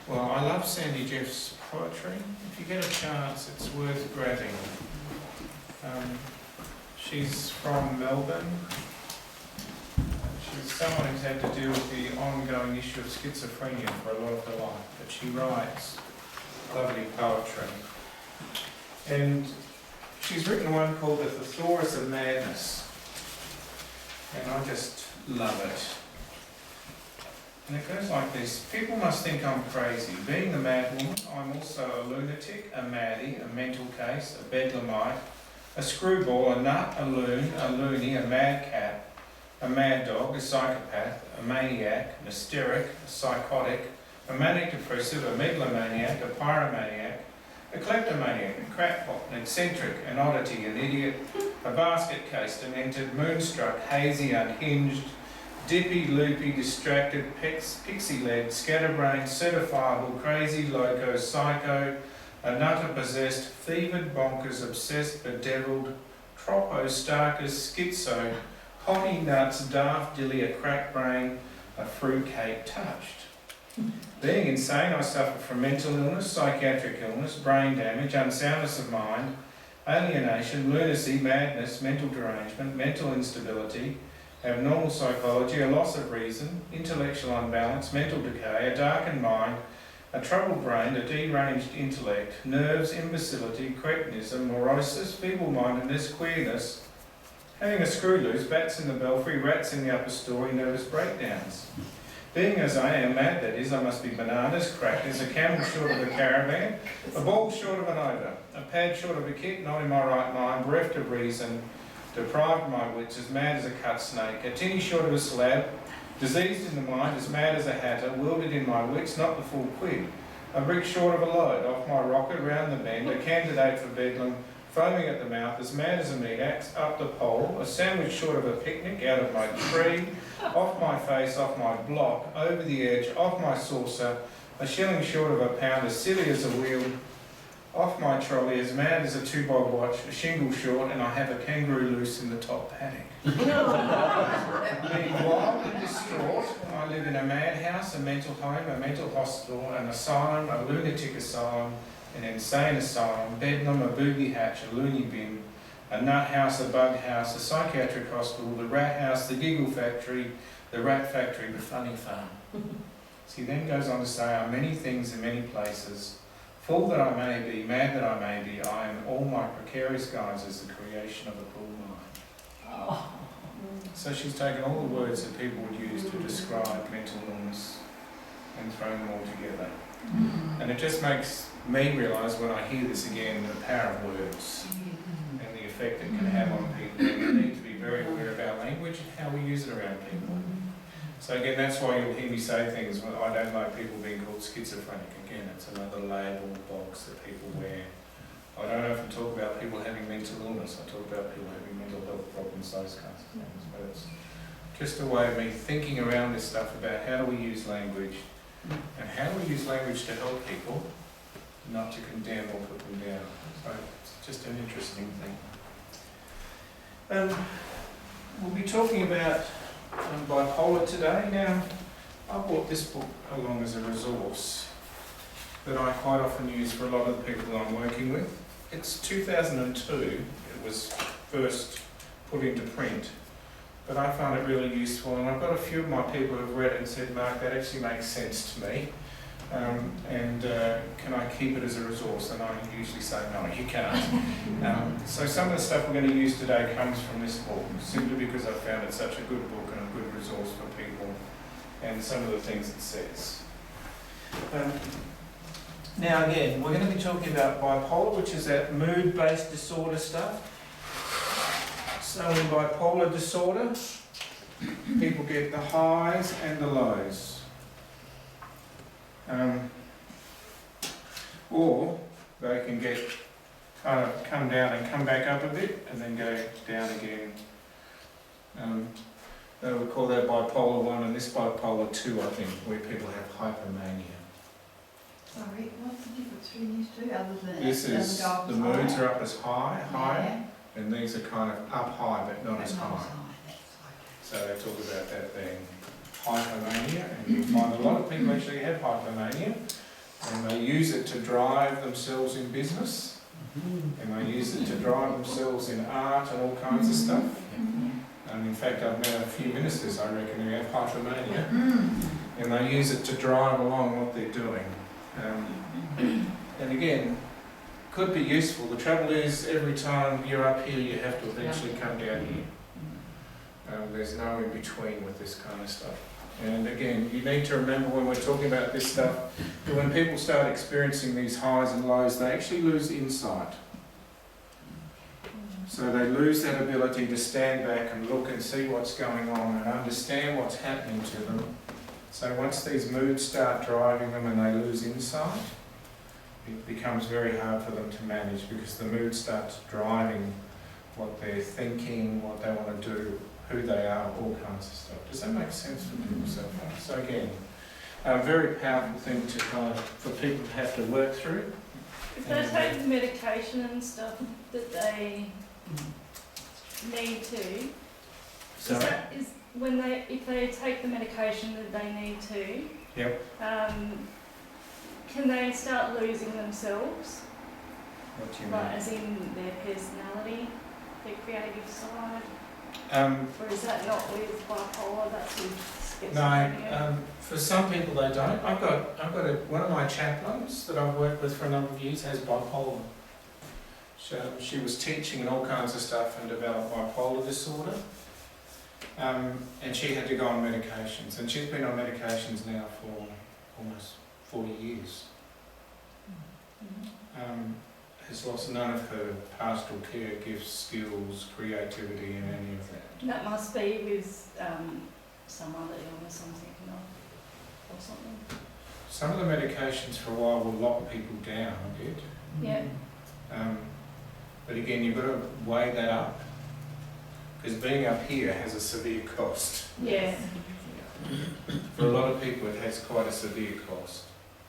Well, I love Sandy Jeff's poetry. If you get a chance, it's worth grabbing. She's from Melbourne. She's someone who's had to deal with the ongoing issue of schizophrenia for a lot of her life, but she writes lovely poetry. And she's written one called The Thesaurus of Madness, and I just love it. And it goes like this: people must think I'm crazy. Being the mad woman, I'm also a lunatic, a maddie, a mental case, a bedlamite, a screwball, a nut, a loon, a loony, a madcap, a mad dog, a psychopath, a maniac, an hysteric, a psychotic, a manic depressive, a megalomaniac, a pyromaniac, a kleptomaniac, a crackpot, an eccentric, an oddity, an idiot, a basket case, demented, moonstruck, hazy, unhinged, dippy, loopy, distracted, pixie-led, scatterbrained, certifiable, crazy, loco, psycho, a nutter possessed, fevered, bonkers, obsessed, bedeviled, tropo, starkers, schizo, potty nuts, daft, dilly, a crack brain, a fruitcake touched. Being insane, I suffer from mental illness, psychiatric illness, brain damage, unsoundness of mind, alienation, lunacy, madness, mental derangement, mental instability, abnormal psychology, a loss of reason, intellectual unbalance, mental decay, a darkened mind, a troubled brain, a deranged intellect, nerves, imbecility, cretinism, morosis, feeble-mindedness, queerness, having a screw loose, bats in the belfry, rats in the upper story, nervous breakdowns. Being as I am, mad that is, I must be bananas, crackers, a camel short of a caravan, a ball short of an odour, a pad short of a kit, not in my right mind, bereft of reason, deprived of my wits, as mad as a cut snake, a tinny short of a slab, diseased in the mind, as mad as a hatter, wildered in my wits, not the full quid, a brick short of a load, off my rocket, round the bend, a candidate for bedlam, foaming at the mouth, as mad as a meat axe, up the pole, a sandwich short of a picnic, out of my tree, off my face, off my block, over the edge, off my saucer, a shilling short of a pound, as silly as a wheel, off my trolley, as mad as a 2-bob watch, a shingle short, and I have a kangaroo loose in the top paddock. Being wild and distraught, I live in a madhouse, a mental home, a mental hospital, an asylum, a lunatic asylum, an insane asylum, bedlam, a booby hatch, a loony bin, a nut house, a bug house, a psychiatric hospital, the rat house, the giggle factory, the rat factory, the funny farm. So he then goes on to say, I'm many things in many places. Fool that I may be, mad that I may be, I am all my precarious guises, the creation of a cool mind. Oh. So she's taken all the words that people would use to describe mental illness and thrown them all together. And it just makes me realise when I hear this again, the power of words and the effect it can have on people. And we need to be very aware of our language and how we use it around people. So again, that's why you'll hear me say things when I don't like people being called schizophrenic. Again, it's another label box that people wear. I don't often talk about people having mental illness. I talk about people having mental health problems, those kinds of things. But it's just a way of me thinking around this stuff about how do we use language and how do we use language to help people, not to condemn or put them down. So it's just an interesting thing. We'll be talking about bipolar today. Now, I brought this book along as a resource that I quite often use for a lot of the people that I'm working with. It's 2002, it was first put into print, but I found it really useful, and I've got a few of my people who've read it and said, Mark, that actually makes sense to me, and can I keep it as a resource? And I usually say, no, you can't. So some of the stuff we're going to use today comes from this book, simply because I found it such a good book and a good resource for people, and some of the things it says. Now again, we're going to be talking about bipolar, which is that mood-based disorder stuff. So in bipolar disorder, people get the highs and the lows. Or they can get kind of come down and come back up a bit and then go down again. They would call that bipolar 1 and this bipolar 2, I think, where people have hypomania. Sorry, what's the difference between these two other than This is, the moods are up as high, and these are kind of up high but not as high. So they talk about that being hypomania, and you find a lot of people actually have hypomania, and they use it to drive themselves in business, and they use it to drive themselves in art and all kinds of stuff. And in fact, I've met a few ministers, I reckon, who have hypomania, and they use it to drive along what they're doing. And again, could be useful. The trouble is, every time you're up here, you have to eventually come down here. There's no in between with this kind of stuff. And again, you need to remember when we're talking about this stuff, that when people start experiencing these highs and lows, they actually lose insight. So they lose that ability to stand back and look and see what's going on and understand what's happening to them. So once these moods start driving them and they lose insight, it becomes very hard for them to manage, because the mood starts driving what they're thinking, what they want to do, who they are, all kinds of stuff. Does that make sense for people so far? So again, a very powerful thing to kind of, for people to have to work through. If they take medication and stuff that they need to, So if they take the medication that they need to, yep. Can they start losing themselves? What do you Like, mean? as in their personality, their creative side? Or is that not with bipolar, that's with schizophrenia? No, for some people they don't. I've got one of my chaplains that I've worked with for a number of years has bipolar. She was teaching and all kinds of stuff and developed bipolar disorder. And she had to go on medications, and she's been on medications now for almost 40 years. Has lost none of her pastoral care gifts, skills, creativity, and any of that. That must be with some other illness I'm thinking of, or something. Some of the medications for a while will lock people down a bit. Yeah. But again, you've got to weigh that up, because being up here has a severe cost. Yeah. For a lot of people, it has quite a severe cost.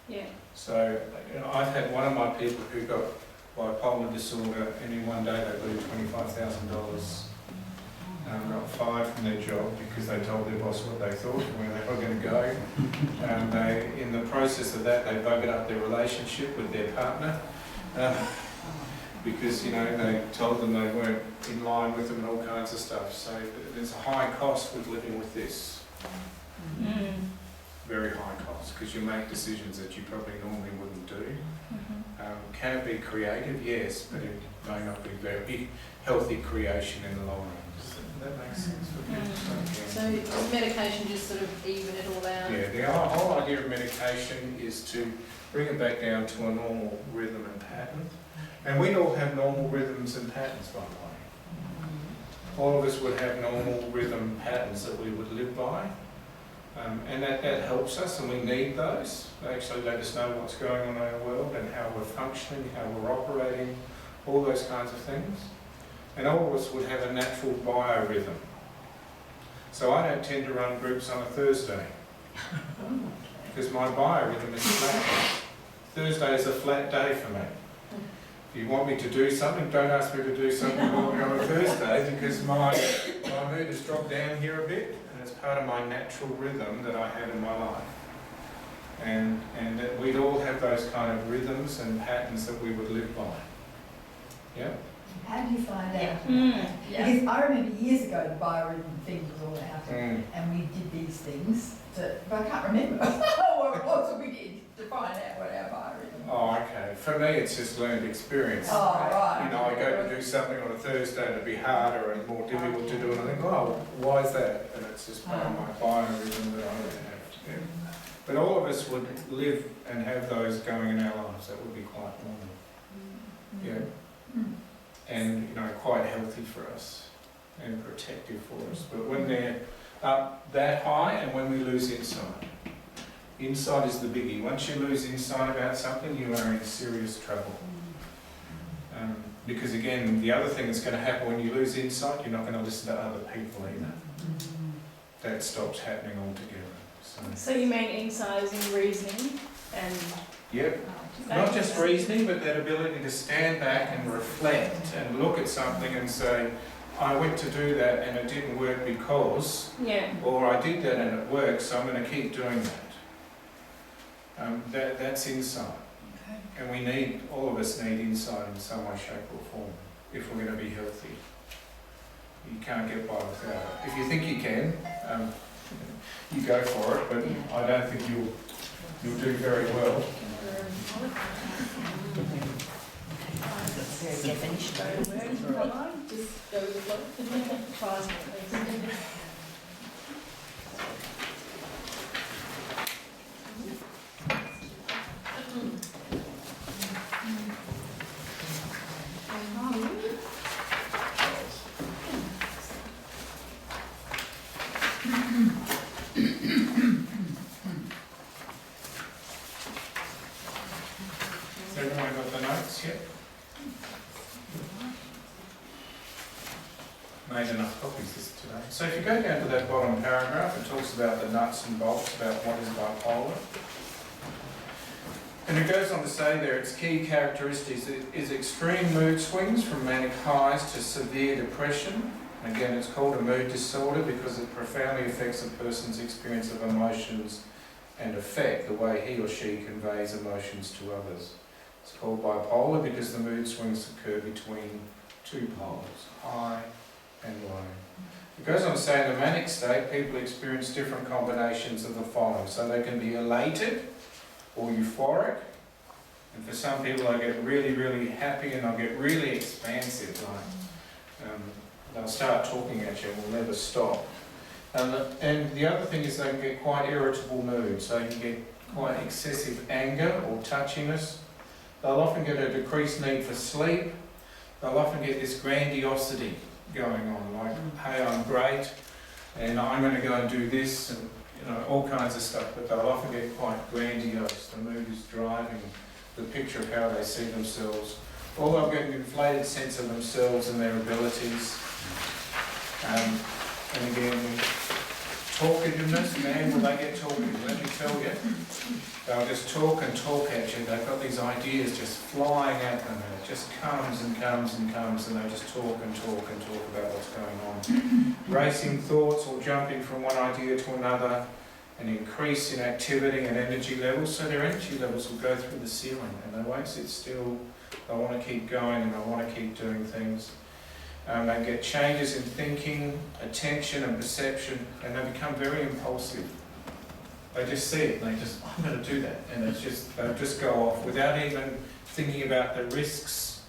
Yeah. So, I've had one of my people who got bipolar disorder, and in one day they blew $25,000. Got fired from their job because they told their boss what they thought and where they were going to go. In the process of that, they buggered up their relationship with their partner. Because, they told them they weren't in line with them and all kinds of stuff. So there's a high cost with living with this. Very high cost, because you make decisions that you probably normally wouldn't do. Can it be creative? Yes, but it may not be very healthy creation in the long run. Does that make sense for people? So does medication just sort of even it all out? Yeah, the whole idea of medication is to bring it back down to a normal rhythm and pattern. And we all have normal rhythms and patterns, by the way. All of us would have normal rhythm patterns that we would live by. And that helps us, and we need those. They actually let us know what's going on in our world and how we're functioning, how we're operating, all those kinds of things. And all of us would have a natural biorhythm. So I don't tend to run groups on a Thursday, because my biorhythm is flat. Thursday is a flat day for me. If you want me to do something, don't ask me to do something on a Thursday, because my mood has dropped down here a bit, and it's part of my natural rhythm that I have in my life. And that we'd all have those kind of rhythms and patterns that we would live by. Yeah? How do you find out? Yeah. Because I remember years ago the biorhythm thing was all out, and we did these things, but I can't remember what it was that we did to find out what our biorhythm was. Oh, okay. For me, it's just learned experience. Oh, right. I go to do something on a Thursday and it'd be harder and more difficult to do, and I think, oh, why is that? And it's just part of my biorhythm that I would have to do. But all of us would live and have those going in our lives. That would be quite normal. Yeah. And, quite healthy for us and protective for us. But when they're up that high and when we lose insight, insight is the biggie. Once you lose insight about something, you are in serious trouble. Because again, the other thing that's going to happen when you lose insight, you're not going to listen to other people either. That stops happening altogether. So you mean insight is in reasoning and... Yep. Not just reasoning, but that ability to stand back and reflect and look at something and say, I went to do that and it didn't work because, Yeah. or I did that and it worked, so I'm going to keep doing that. That's insight. Okay. And we need, all of us need insight in some way, shape or form if we're going to be healthy. You can't get by without it. If you think you can, you go for it, but I don't think you'll do very well. Very definition. Come on. Just go with the flow. Tries at least. Has everyone got the notes yet? Made enough copies this today. So if you go down to that bottom paragraph, it talks about the nuts and bolts about what is bipolar. And it goes on to say there its key characteristics is extreme mood swings from manic highs to severe depression. Again, it's called a mood disorder because it profoundly affects a person's experience of emotions and affect the way he or she conveys emotions to others. It's called bipolar because the mood swings occur between two poles, high and low. It goes on to say in the manic state, people experience different combinations of the following. So they can be elated or euphoric, and for some people they'll get really, really happy and they'll get really expansive, like they'll start talking at you and will never stop. And the other thing is they can get quite irritable moods, so you can get quite excessive anger or touchiness. They'll often get a decreased need for sleep. They'll often get this grandiosity going on, like, hey, I'm great, and I'm going to go and do this, and all kinds of stuff, but they'll often get quite grandiose. The mood is driving the picture of how they see themselves. Or they'll get an inflated sense of themselves and their abilities. And again, talkativeness, man, will they get talkative? Let me tell you. They'll just talk and talk at you. They've got these ideas just flying at them, and it just comes and comes and comes, and they just talk and talk and talk about what's going on. Racing thoughts or jumping from one idea to another, an increase in activity and energy levels. So their energy levels will go through the ceiling, and they won't sit still. They want to keep going and they want to keep doing things. They get changes in thinking, attention and perception, and they become very impulsive. They just see it and they just, I'm going to do that. And it's just, they'll just go off without even thinking about the risks,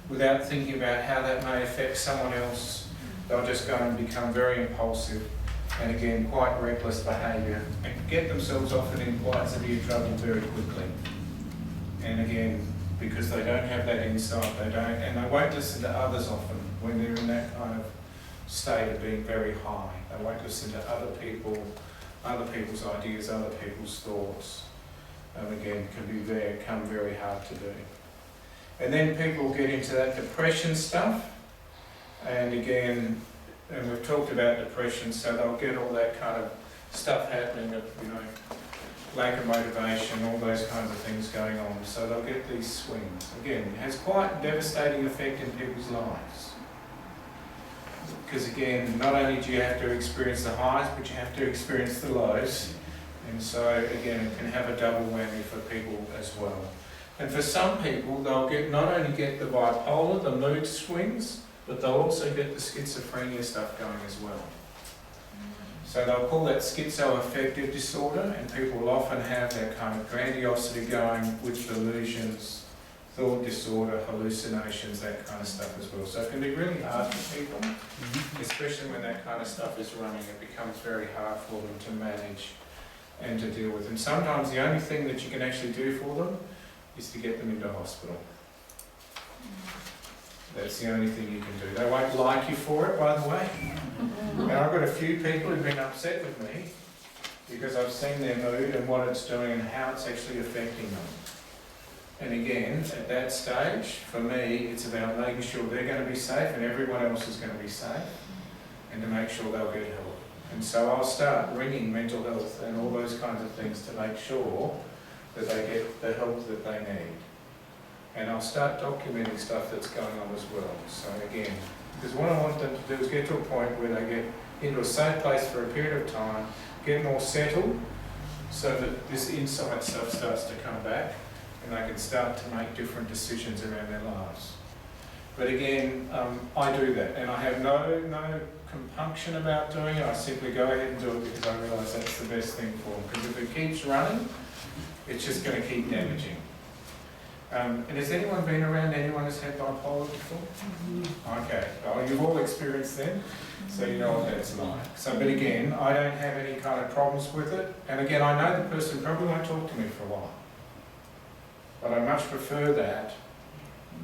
without thinking about how that may affect someone else. They'll just go and become very impulsive and again, quite reckless behaviour and get themselves often in quite severe trouble very quickly. And again, because they don't have that insight, and they won't listen to others often when they're in that kind of state of being very high. They won't listen to other people, other people's ideas, other people's thoughts. Again, can become very hard to do. And then people get into that depression stuff, and again, and we've talked about depression, so they'll get all that kind of stuff happening, lack of motivation, all those kinds of things going on. So they'll get these swings. Again, it has quite a devastating effect in people's lives. Because again, not only do you have to experience the highs, but you have to experience the lows. And so again, it can have a double whammy for people as well. And for some people, they'll not only get the bipolar, the mood swings, but they'll also get the schizophrenia stuff going as well. So they'll call that schizoaffective disorder, and people will often have that kind of grandiosity going with delusions, thought disorder, hallucinations, that kind of stuff as well. So it can be really hard for people, especially when that kind of stuff is running. It becomes very hard for them to manage and to deal with. And sometimes the only thing that you can actually do for them is to get them into hospital. That's the only thing you can do. They won't like you for it, by the way. Now, I've got a few people who've been upset with me because I've seen their mood and what it's doing and how it's actually affecting them. And again, at that stage, for me, it's about making sure they're going to be safe and everyone else is going to be safe, and to make sure they'll get help. And so I'll start ringing mental health and all those kinds of things to make sure that they get the help that they need. And I'll start documenting stuff that's going on as well. So again, Because what I want them to do is get to a point where they get into a safe place for a period of time, get more settled, so that this inside stuff starts to come back, and they can start to make different decisions around their lives. But again, I do that, and I have no compunction about doing it. I simply go ahead and do it because I realise that's the best thing for them. Because if it keeps running, it's just going to keep damaging. And has anyone been around anyone who's had bipolar before? Okay, well, you've all experienced them, so you know what that's like. So, but again, I don't have any kind of problems with it. And again, I know the person probably won't talk to me for a while. But I much prefer that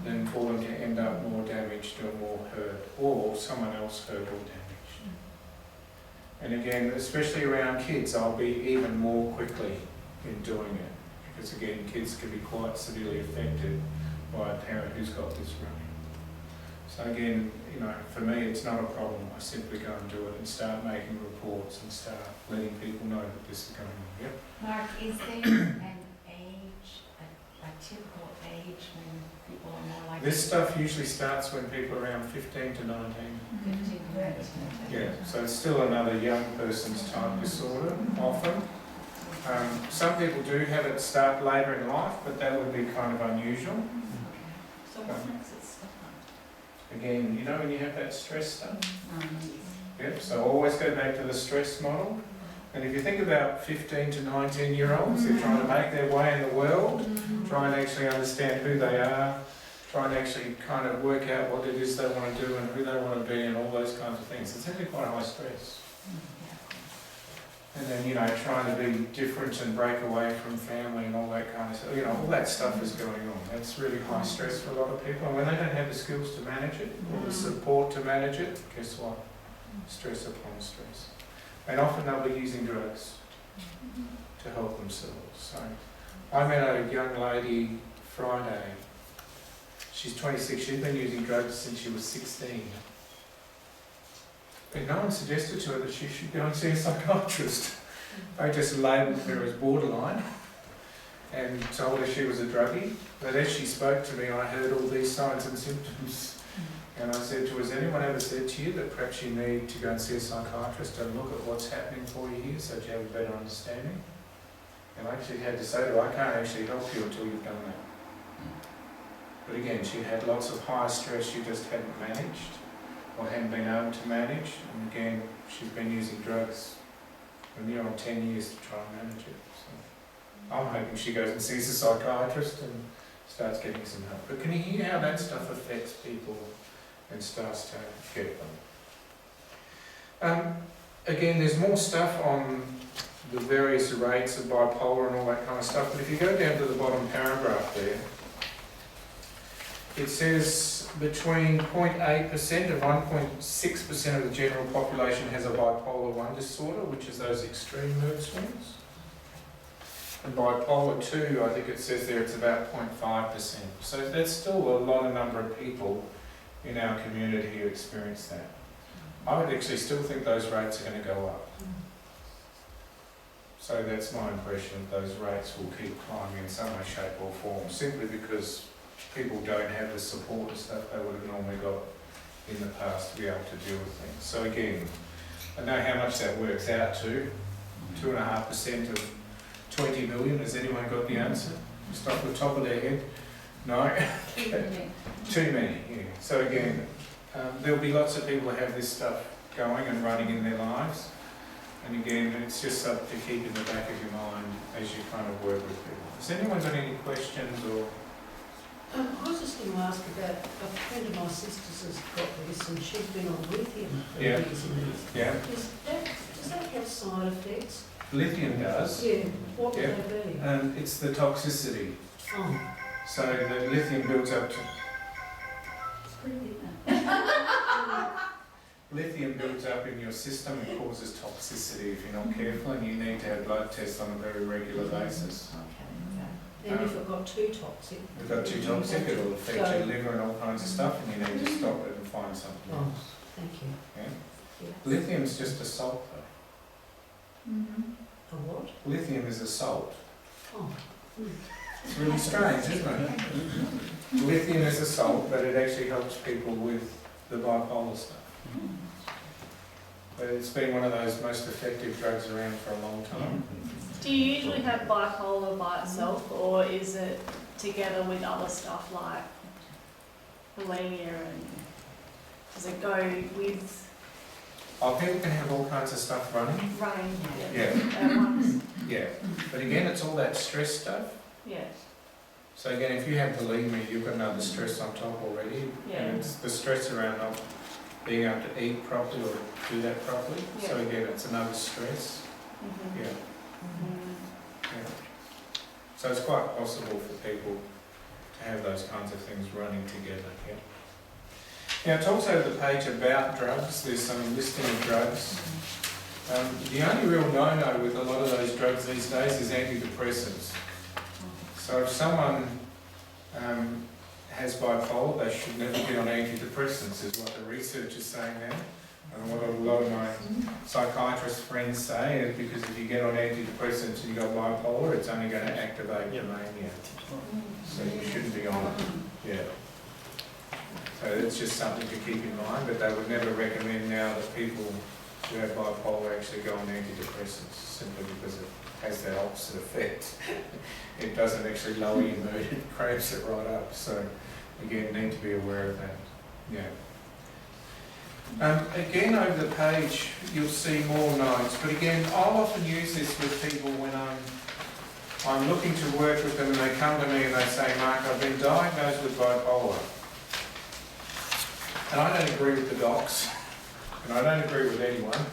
than for them to end up more damaged or more hurt, or someone else hurt or damaged. And again, especially around kids, I'll be even more quickly in doing it. Because again, kids can be quite severely affected by a parent who's got this running. So again, you know, for me it's not a problem. I simply go and do it and start making reports and start letting people know that this is going on. Yep. Mark, is there an age, a typical age when people are more likely? This stuff usually starts when people are around 15 to 19. 15 to 19. Yeah, so it's still another young person's type disorder, often. Some people do have it start later in life, but that would be kind of unusual. So what makes it stop? Again, you know when you have that stress stuff? Yep, so always go back to the stress model. And if you think about 15 to 19-year-olds, they're trying to make their way in the world, try and actually understand who they are, try and actually kind of work out what it is they want to do and who they want to be and all those kinds of things. It's actually quite high stress. And then, you know, trying to be different and break away from family and all that kind of stuff. You know, all that stuff is going on. That's really high stress for a lot of people. And when they don't have the skills to manage it, or the support to manage it, guess what? Stress upon stress. And often they'll be using drugs to help themselves. So I met a young lady Friday. She's 26. She's been using drugs since she was 16. But no one suggested to her that she should go and see a psychiatrist. They just labelled her as borderline and told her she was a druggie. But as she spoke to me, I heard all these signs and symptoms. And I said to her, has anyone ever said to you that perhaps you need to go and see a psychiatrist and look at what's happening for you here so that you have a better understanding? And I actually had to say to her, I can't actually help you until you've done that. But again, she had lots of high stress she just hadn't managed, or hadn't been able to manage, and again, she's been using drugs for near on 10 years to try and manage it. So I'm hoping she goes and sees a psychiatrist and starts getting some help. But can you hear how that stuff affects people and starts to get them? Again, there's more stuff on the various rates of bipolar and all that kind of stuff, but if you go down to the bottom paragraph there, it says between 0.8% and 1.6% of the general population has a bipolar 1 disorder, which is those extreme mood swings. And bipolar 2, I think it says there, it's about 0.5%. So that's still a lot of number of people in our community who experience that. I would actually still think those rates are going to go up. So that's my impression, those rates will keep climbing in some way, shape or form, simply because people don't have the support and stuff they would have normally got in the past to be able to deal with things. So again, I know how much that works out to. 2.5% of 20 million. Has anyone got the answer? Just off the top of their head? No? Too many, yeah. So again, there'll be lots of people who have this stuff going and running in their lives. And again, it's just something to keep in the back of your mind as you kind of work with people. Has anyone got any questions or? I was just going to ask about a friend of my sister's has got this and she's been on lithium for Yeah. years and years. Yeah. Does that have side effects? Lithium does. Yeah. What would Yeah. they be? It's the toxicity. Oh. So the lithium builds up to It's pretty good now. lithium builds up in your system and causes toxicity if you're not careful, and you need to have blood tests on a very regular basis. Then if it got too toxic? If it got too toxic, it'll affect your liver and all kinds of stuff, and you need to stop it and find something Oh, else. thank you. Yeah? Yes. Lithium's just a salt though. A what? Lithium is a salt. Oh. It's really strange, isn't it? Lithium is a salt, but it actually helps people with the bipolar stuff. But it's been one of those most effective drugs around for a long time. Do you usually have bipolar by itself, or is it together with other stuff like bulimia, and does it go with People can have all kinds of stuff running. running? Yeah. At once? Yeah. But again, it's all that stress stuff. Yeah. So again, if you have bulimia, you've got another stress on top already. Yeah. And it's the stress around not being able to eat properly or do that properly. So Yeah. again, it's another stress. Mhm. Yeah. Mhm. Yeah. So it's quite possible for people to have those kinds of things running together. Yeah. Now it talks over the page about drugs. There's some listing of drugs. The only real no-no with a lot of those drugs these days is antidepressants. So if someone has bipolar, they should never get on antidepressants, is what the research is saying now. And what a lot of my psychiatrist friends say is because if you get on antidepressants and you've got bipolar, it's only going to activate your mania. So you shouldn't be on it. Yeah. So it's just something to keep in mind, but they would never recommend now that people who have bipolar actually go on antidepressants, simply because it has that opposite effect. It doesn't actually lower your mood, it cramps it right up. So again, need to be aware of that. Yeah. Again, over the page, you'll see more notes, but again, I'll often use this with people when I'm looking to work with them and they come to me and they say, Mark, I've been diagnosed with bipolar. And I don't agree with the docs, and I don't agree with anyone.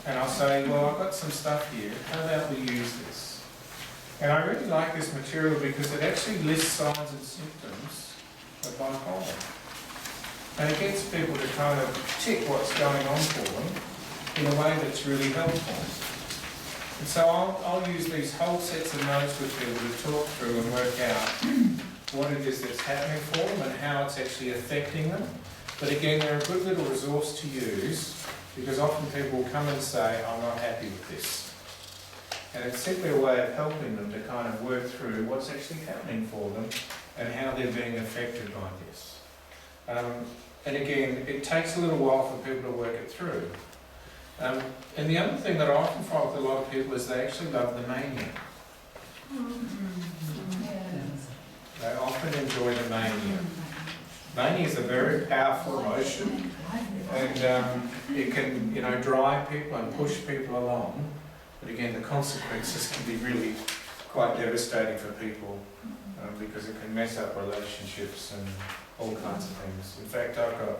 And I'll say, well, I've got some stuff here, how about we use this? And I really like this material because it actually lists signs and symptoms of bipolar. And it gets people to kind of tick what's going on for them in a way that's really helpful. And so I'll use these whole sets of notes with people to talk through and work out what it is that's happening for them and how it's actually affecting them. But again, they're a good little resource to use because often people will come and say, I'm not happy with this. And it's simply a way of helping them to kind of work through what's actually happening for them and how they're being affected by this. And again, it takes a little while for people to work it through. And the other thing that I often find with a lot of people is they actually love the mania. They often enjoy the mania. Mania is a very powerful emotion, and it can, drive people and push people along. But again, the consequences can be really quite devastating for people because it can mess up relationships and all kinds of things. In fact, I've got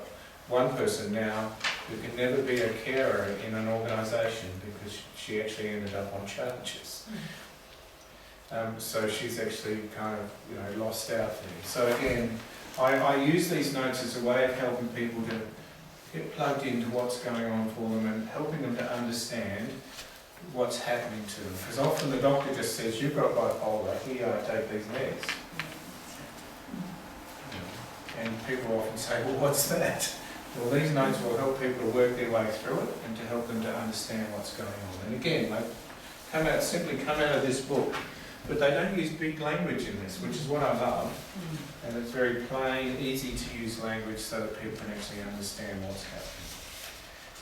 one person now who can never be a carer in an organisation because she actually ended up on charges. So she's actually kind of, lost out there. So again, I use these notes as a way of helping people to get plugged into what's going on for them and helping them to understand what's happening to them. Because often the doctor just says, you've got bipolar, here, take these meds. And people often say, well, what's that? Well, these notes will help people to work their way through it and to help them to understand what's going on. And again, they simply come out of this book, but they don't use big language in this, which is what I love. And it's very plain, easy to use language so that people can actually understand what's happening.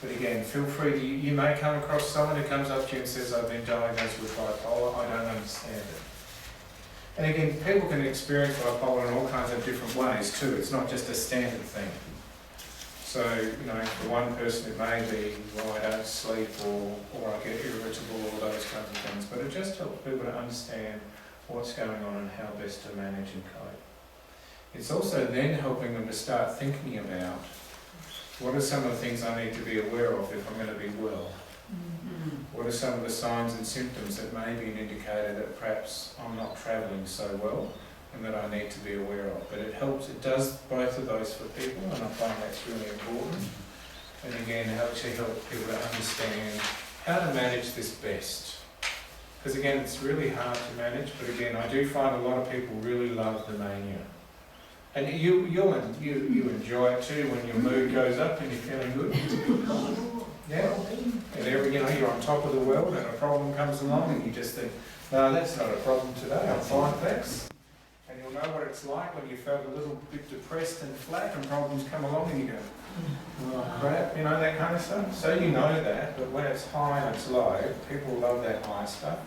But again, feel free to, you may come across someone who comes up to you and says, I've been diagnosed with bipolar, I don't understand it. And again, people can experience bipolar in all kinds of different ways too. It's not just a standard thing. So, for one person it may be, well, I don't sleep or I get irritable or those kinds of things. But it just helps people to understand what's going on and how best to manage and cope. It's also then helping them to start thinking about what are some of the things I need to be aware of if I'm going to be well. What are some of the signs and symptoms that may be an indicator that perhaps I'm not travelling so well and that I need to be aware of? But it helps, it does both of those for people, and I find that's really important. And again, it actually helps people to understand how to manage this best. Because again, it's really hard to manage, but again, I do find a lot of people really love the mania. And you enjoy it too when your mood goes up and you're feeling good. Yeah. And you're on top of the world and a problem comes along and you just think, no, that's not a problem today, I'm fine, thanks. And you'll know what it's like when you felt a little bit depressed and flat and problems come along and you go, oh crap, you know, that kind of stuff. So you know that, but when it's high and it's low, people love that high stuff.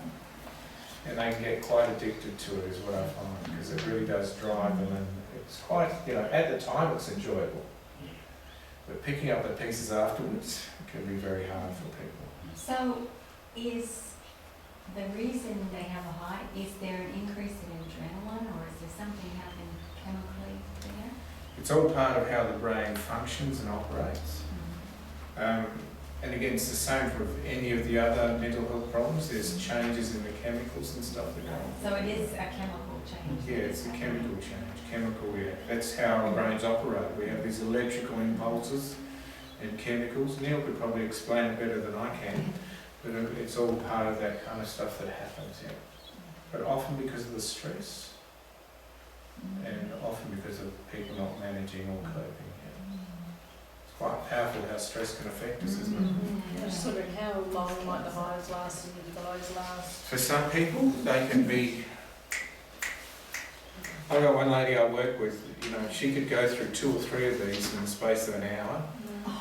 And they can get quite addicted to it is what I find, because it really does drive them, and it's quite, you know, at the time it's enjoyable. But picking up the pieces afterwards can be very hard for people. So is the reason they have a high, is there an increase in adrenaline, or is there something happening chemically there? It's all part of how the brain functions and operates. And again, it's the same for any of the other mental health problems. There's changes in the chemicals and stuff that go on. So it is a chemical change? Yeah, it's a chemical change. Chemical, yeah. That's how our brains operate. We have these electrical impulses and chemicals. Neil could probably explain it better than I can, but it's all part of that kind of stuff that happens, yeah. But often because of the stress, and often because of people not managing or coping. Yeah. It's quite powerful how stress can affect us, isn't it? I was just wondering how long might the highs last and the lows last? For some people, they can be. I got one lady I work with, you know, she could go through 2 or 3 of these in the space of an hour,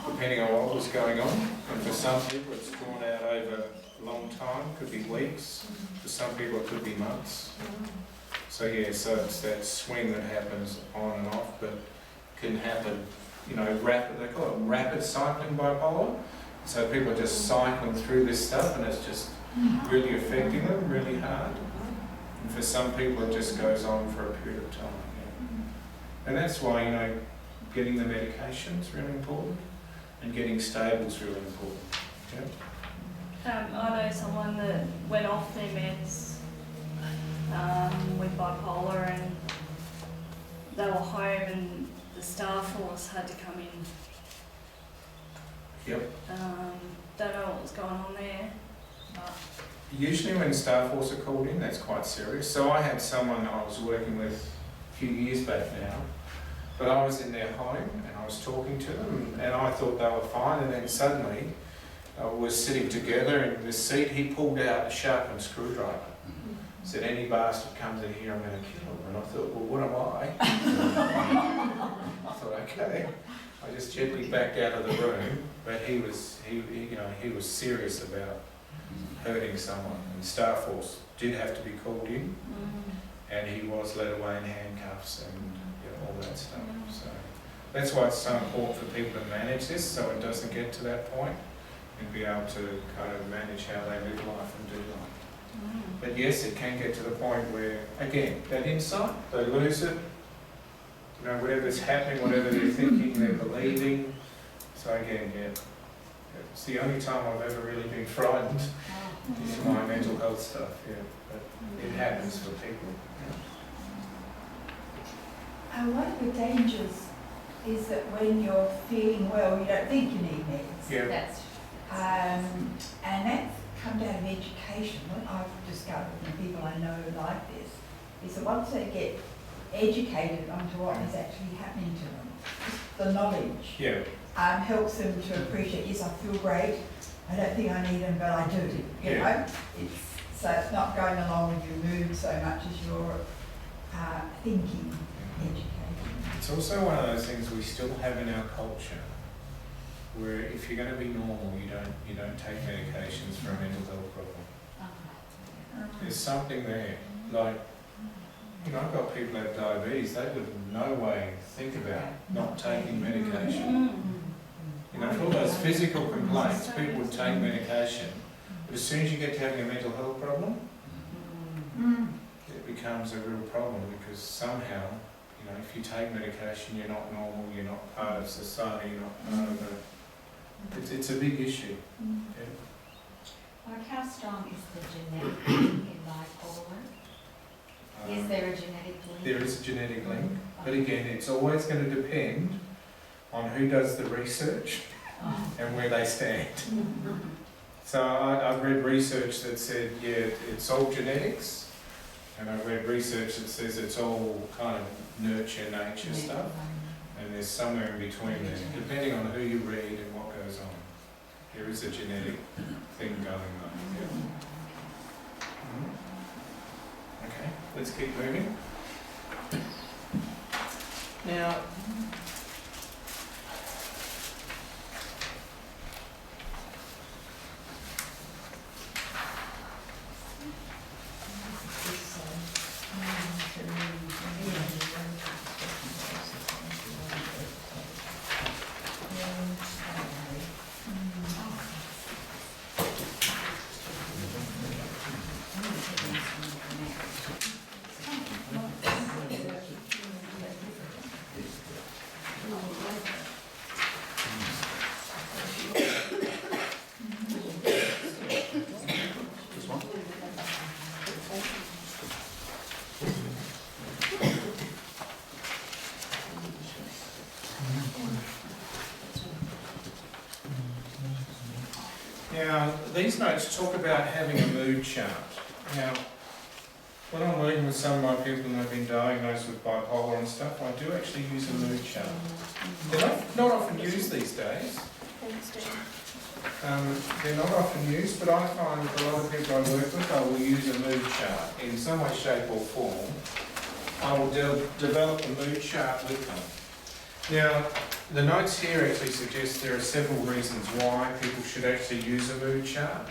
depending on what was going on. And for some people, it's drawn out over a long time, could be weeks. For some people, it could be months. So yeah, so it's that swing that happens on and off, but can happen, you know, rapid. They call it rapid cycling bipolar. So people are just cycling through this stuff, and it's just really affecting them really hard. And for some people, it just goes on for a period of time. Yeah. And that's why, you know, getting the medication is really important, and getting stable is really important. Yeah. I know someone that went off their meds with bipolar, and they were home and the staff force had to come in. Yep. Don't know what was going on there. But Usually when staff force are called in, that's quite serious. So I had someone I was working with a few years back now, but I was in their home and I was talking to them, and I thought they were fine, and then suddenly we're sitting together in the seat. He pulled out a sharpened screwdriver. Said, any bastard comes in here, I'm going to kill him. And I thought, well, what am I? I thought, okay. I just gently backed out of the room, but he was serious about hurting someone. And staff force did have to be called in, and he was led away in handcuffs and all that stuff. So that's why it's so important for people to manage this, so it doesn't get to that point, and be able to kind of manage how they live life and do life. But yes, it can get to the point where, again, that insight, they lose it, you know, whatever's happening, whatever they're thinking, they're believing. So again, yeah, it's the only time I've ever really been frightened is my mental health stuff, yeah, but it happens for people. One of the dangers is that when you're feeling well, you don't think you need meds. Yeah. That's And that's come down to education. What I've discovered from people I know like this is that once they get educated onto what is actually happening to them, just the knowledge helps them to appreciate, yes, I feel great, I don't think I need them, but I do. You know? So it's not going along with your mood so much as your thinking, educating. It's also one of those things we still have in our culture, where if you're going to be normal, you don't take medications for a mental health problem. There's something there, like, you know, I've got people that have diabetes, they would in no way think about not taking medication. You know, for all those physical complaints, people would take medication, but as soon as you get to having a mental health problem, it becomes a real problem, because somehow, you know, if you take medication, you're not normal, you're not part of society, you're not part of the... It's a big issue. Like, how strong is the genetic link in bipolar? Is there a genetic link? There is a genetic link, but again, it's always going to depend on who does the research and where they stand. So I've read research that said, yeah, it's all genetics, and I've read research that says it's all kind of nurture, nature stuff. And there's somewhere in between there, depending on who you read and what goes on. There is a genetic thing going on. Yeah. Okay, let's keep moving. Now, Now, these notes talk about having a mood chart. Now, when I'm working with some of my people and they've been diagnosed with bipolar and stuff, I do actually use a mood chart. They're not often used these days. They're not often used, but I find with a lot of people I work with, I will use a mood chart in some way, shape or form. I will develop a mood chart with them. Now, the notes here actually suggest there are several reasons why people should actually use a mood chart.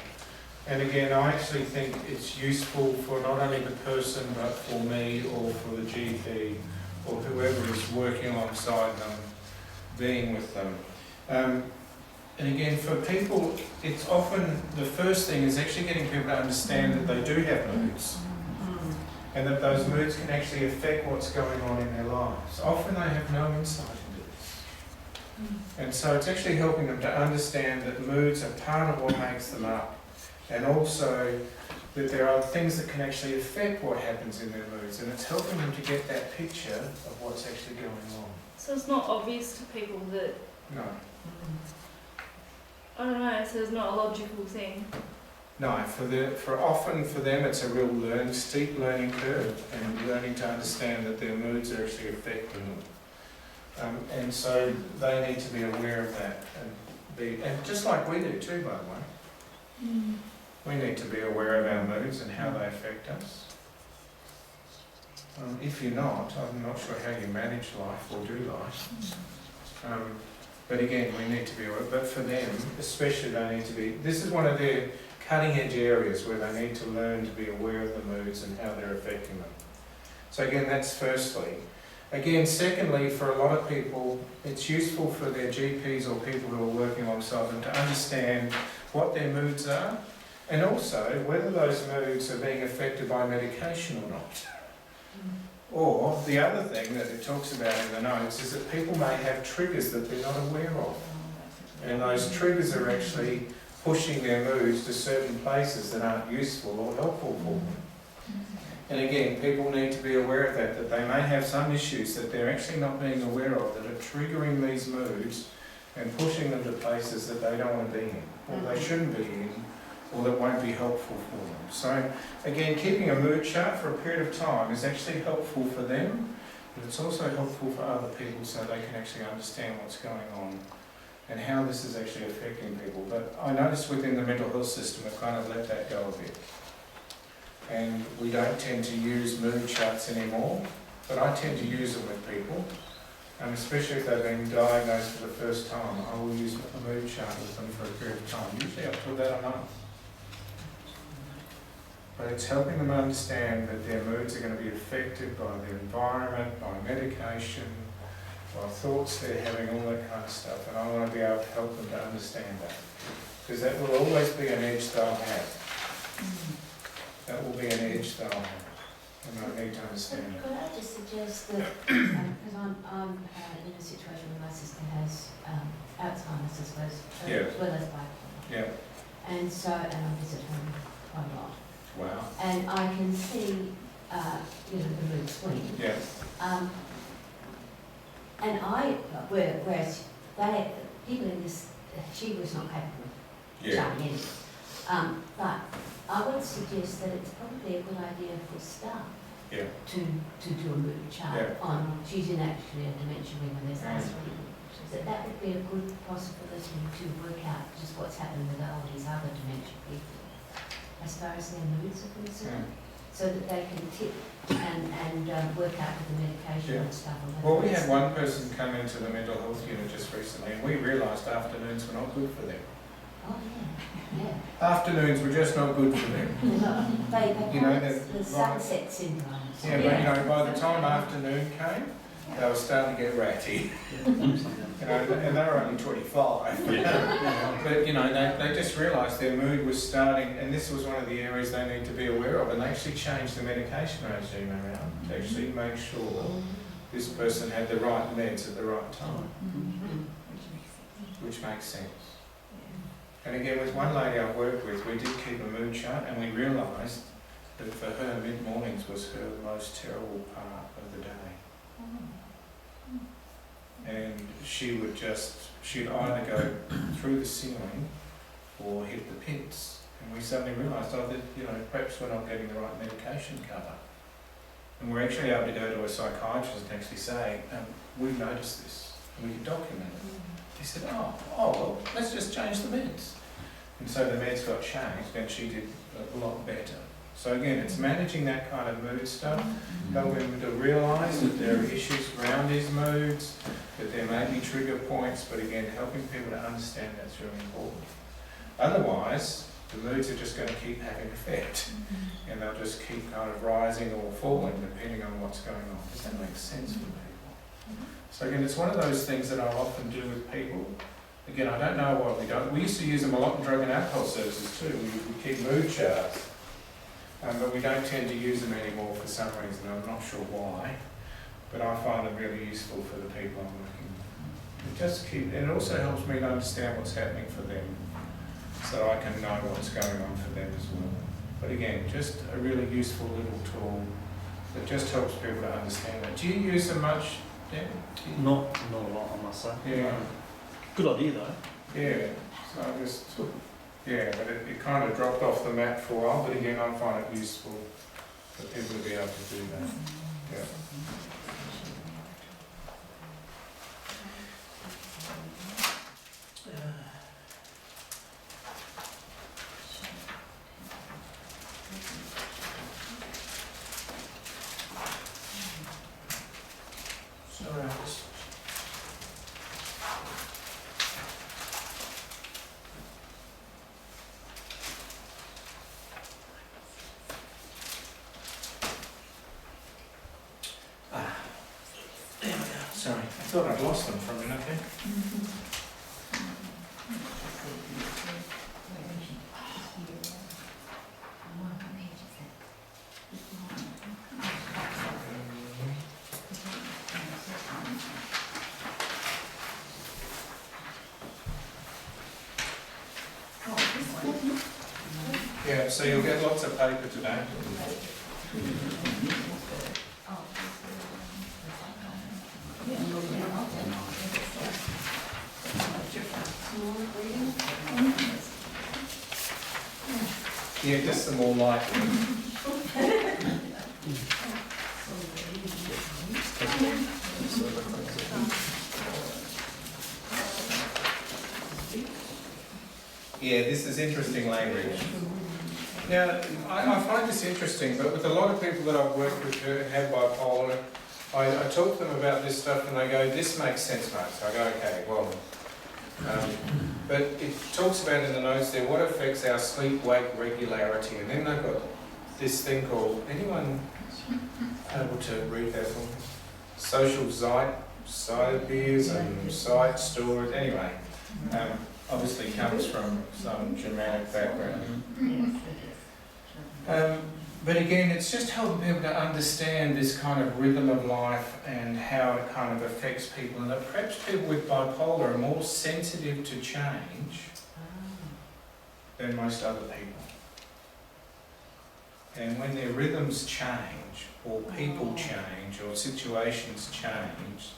And again, I actually think it's useful for not only the person, but for me or for the GP or whoever is working alongside them, being with them. And again, for people, it's often the first thing is actually getting people to understand that they do have moods. And that those moods can actually affect what's going on in their lives. Often they have no insight into this. And so it's actually helping them to understand that moods are part of what makes them up. And also that there are things that can actually affect what happens in their moods. And it's helping them to get that picture of what's actually going on. So it's not obvious to people that, No. I don't know, so it's not a logical thing. No, often for them it's a real steep learning curve and learning to understand that their moods are actually affecting them. And so they need to be aware of that and just like we do too, by the way. We need to be aware of our moods and how they affect us. If you're not, I'm not sure how you manage life or do life. But again, we need to be aware. But for them, especially, they need to be. This is one of their cutting-edge areas where they need to learn to be aware of the moods and how they're affecting them. So again, that's firstly. Again, secondly, for a lot of people, it's useful for their GPs or people who are working alongside them to understand what their moods are and also whether those moods are being affected by medication or not. Or the other thing that it talks about in the notes is that people may have triggers that they're not aware of. And those triggers are actually pushing their moods to certain places that aren't useful or helpful for them. And again, people need to be aware of that they may have some issues that they're actually not being aware of that are triggering these moods and pushing them to places that they don't want to be in, or they shouldn't be in, or that won't be helpful for them. So again, keeping a mood chart for a period of time is actually helpful for them, but it's also helpful for other people so they can actually understand what's going on and how this is actually affecting people. But I notice within the mental health system, we've kind of let that go a bit. And we don't tend to use mood charts anymore, but I tend to use them with people. And especially if they've been diagnosed for the first time, I will use a mood chart with them for a period of time, usually up to about a month. But it's helping them understand that their moods are going to be affected by their environment, by medication, by thoughts they're having, all that kind of stuff. And I want to be able to help them to understand that. Because that will always be an edge they'll have. That will be an edge they'll have. And I need to understand that. Could I just suggest that, because I'm in a situation where my sister has Alzheimer's as well as bipolar. Yeah. And so, and I visit home quite a lot. Wow. And I can see, the mood swing. Yeah. And whereas people in this, she was not capable of charting in. But I would suggest that it's probably a good idea for staff to do a mood chart on, she's in actually a dementia wing when there's Alzheimer's. That would be a good possibility to work out just what's happening with all these other dementia people as far as their moods are concerned. so that they can tip and work out with the medication and stuff. Well, we had one person come into the mental health unit just recently, and we realised afternoons were not good for them. Oh, yeah. Afternoons were just not good for them. They You know, the sunset syndrome. Yeah, but you know, by the time afternoon came, they were starting to get ratty. You know, and they were only 25. But you know, they just realised their mood was starting, and this was one of the areas they need to be aware of, and they actually changed the medication regime around to actually make sure this person had the right meds at the right time, which makes sense. And again, with one lady I've worked with, we did keep a mood chart, and we realised that for her, mid-mornings was her most terrible part of the day. And she'd either go through the ceiling or hit the pits. And we suddenly realised, that, you know, perhaps we're not getting the right medication cover. And we're actually able to go to a psychiatrist and actually say, we've noticed this, and we can document it. He said, well, let's just change the meds. And so the meds got changed, and she did a lot better. So again, it's managing that kind of mood stuff, helping them to realise that there are issues around these moods, that there may be trigger points, but again, helping people to understand that's really important. Otherwise, the moods are just going to keep having effect, and they'll just keep kind of rising or falling depending on what's going on. Does that make sense for people? So again, it's one of those things that I'll often do with people. Again, I don't know why we don't. We used to use them a lot in drug and alcohol services too. We keep mood charts. But we don't tend to use them anymore for some reason. I'm not sure why, but I find them really useful for the people I'm working with. And it also helps me to understand what's happening for them, so I can know what's going on for them as well. But again, just a really useful little tool that just helps people to understand that. Do you use them much, Dan? Not a lot, I must say. Yeah. Good idea though. Yeah. So I just. Yeah, but it kind of dropped off the map for a while, but again, I find it useful for people to be able to do that. Yeah. Sorry, I just... Sorry, I thought I'd lost them for a minute there. Yeah, so you'll get lots of paper today. Yeah, just the more likely. Yeah, this is interesting language. Now, I find this interesting, but with a lot of people that I've worked with who have bipolar, I talk to them about this stuff and they go, this makes sense, mate. So I go, okay, well, but it talks about in the notes there what affects our sleep-wake regularity, and then they've got this thing called, anyone able to read that for me? Social psychopaths and site storage, anyway, obviously comes from some Germanic background. But again, it's just helping people to understand this kind of rhythm of life and how it kind of affects people, and that perhaps people with bipolar are more sensitive to change than most other people. And when their rhythms change, or people change, or situations change,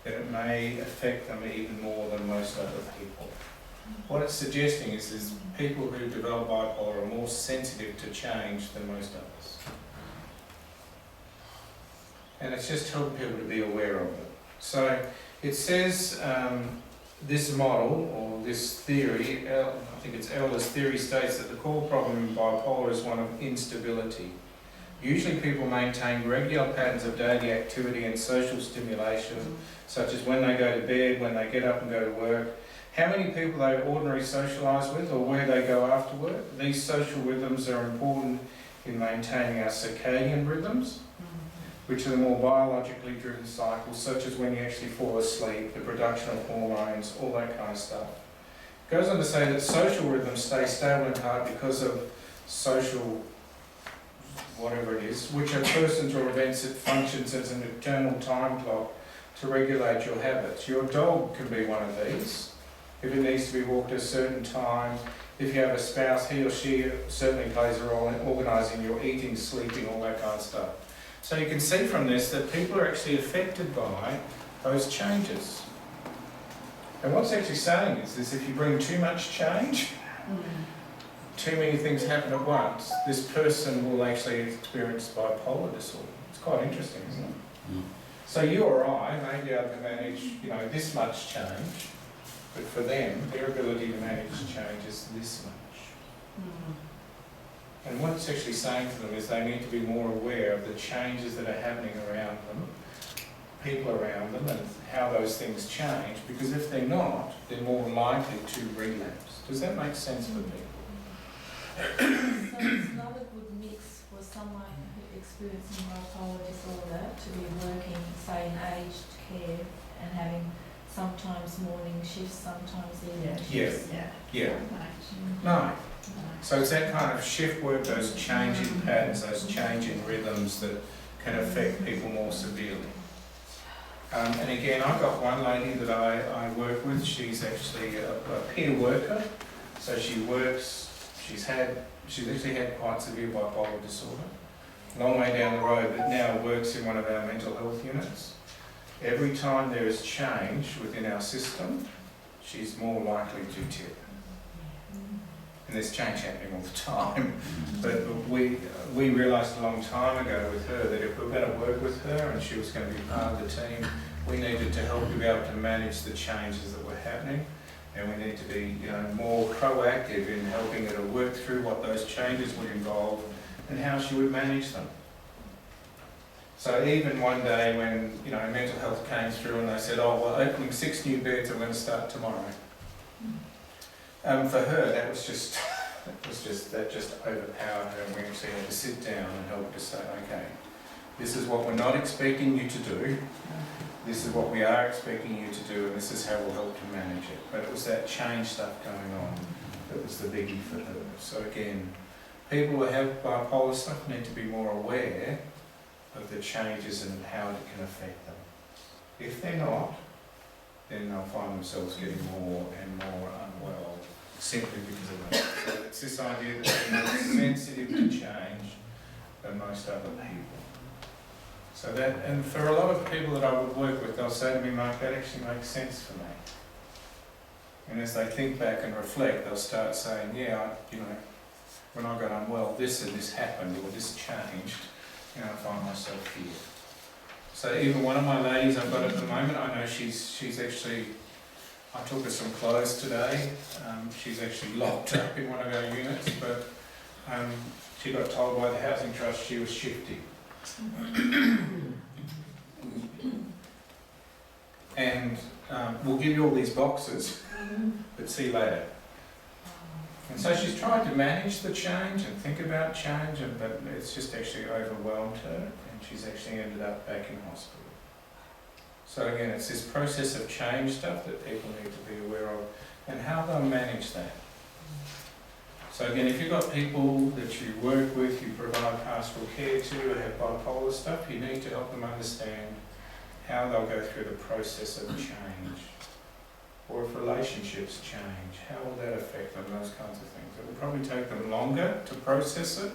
then it may affect them even more than most other people. What it's suggesting is people who develop bipolar are more sensitive to change than most others. And it's just helping people to be aware of it. So it says this model, or this theory, I think it's Elder's theory, states that the core problem in bipolar is one of instability. Usually people maintain regular patterns of daily activity and social stimulation, such as when they go to bed, when they get up and go to work, how many people they ordinarily socialise with, or where they go after work. These social rhythms are important in maintaining our circadian rhythms, which are the more biologically driven cycles, such as when you actually fall asleep, the production of hormones, all that kind of stuff. It goes on to say that social rhythms stay stable in part because of social, whatever it is, which are persons or events that functions as an internal time clock to regulate your habits. Your dog can be one of these. If it needs to be walked at a certain time, if you have a spouse, he or she certainly plays a role in organising your eating, sleeping, all that kind of stuff. So you can see from this that people are actually affected by those changes. And what's actually saying is if you bring too much change, too many things happen at once, this person will actually experience bipolar disorder. It's quite interesting, isn't it? So you or I may be able to manage, this much change, but for them, their ability to manage change is this much. And what it's actually saying to them is they need to be more aware of the changes that are happening around them, people around them, and how those things change, because if they're not, they're more likely to relapse. Does that make sense for people? So it's not a good mix for someone who experiencing bipolar disorder to be working, say, in aged care and having sometimes morning shifts, sometimes evening shifts. Yeah. No. So it's that kind of shift work, those changing patterns, those changing rhythms that can affect people more severely. And again, I've got one lady that I work with. She's actually a peer worker. So she works, she's actually had quite severe bipolar disorder. Long way down the road, but now works in one of our mental health units. Every time there is change within our system, she's more likely to tip. And there's change happening all the time. But we realised a long time ago with her that if we were going to work with her and she was going to be part of the team, we needed to help her be able to manage the changes that were happening. And we need to be more proactive in helping her to work through what those changes would involve and how she would manage them. So even one day when mental health came through and they said, oh, we're opening 6 new beds, I'm going to start tomorrow. For her, that just overpowered her, and we actually had to sit down and help her to say, okay, this is what we're not expecting you to do, this is what we are expecting you to do, and this is how we'll help to manage it. But it was that change stuff going on that was the biggie for her. So again, people who have bipolar stuff need to be more aware of the changes and how it can affect them. If they're not, then they'll find themselves getting more and more unwell simply because of that. So it's this idea that they're more sensitive to change than most other people. So that, and for a lot of people that I would work with, they'll say to me, Mark, that actually makes sense for me. And as they think back and reflect, they'll start saying, yeah, when I got unwell, this and this happened, or this changed, I find myself here. So even one of my ladies I've got at the moment, I know she's actually, I took her some clothes today. She's actually locked up in one of our units, but she got told by the Housing Trust she was shifting. And we'll give you all these boxes, but see you later. And so she's tried to manage the change and think about change, but it's just actually overwhelmed her, and she's actually ended up back in hospital. So again, it's this process of change stuff that people need to be aware of and how they'll manage that. So again, if you've got people that you work with, you provide pastoral care to, who have bipolar stuff, you need to help them understand how they'll go through the process of change. Or if relationships change, how will that affect them, those kinds of things. It will probably take them longer to process it,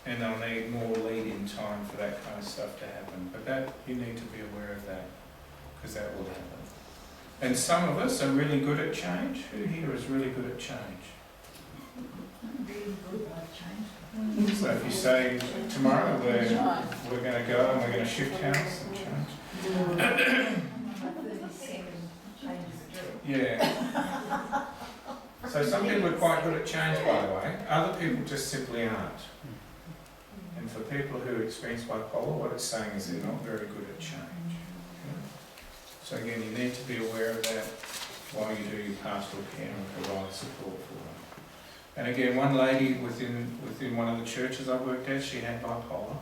and they'll need more lead-in time for that kind of stuff to happen. But that, you need to be aware of that, because that will happen. And some of us are really good at change. Who here is really good at change? Really good at change. So if you say, tomorrow we're going to go and we're going to shift house and change. Yeah. So some people are quite good at change, by the way. Other people just simply aren't. And for people who experience bipolar, what it's saying is they're not very good at change. Okay? So again, you need to be aware of that while you do your pastoral care and provide support for them. And again, one lady within one of the churches I worked at, she had bipolar.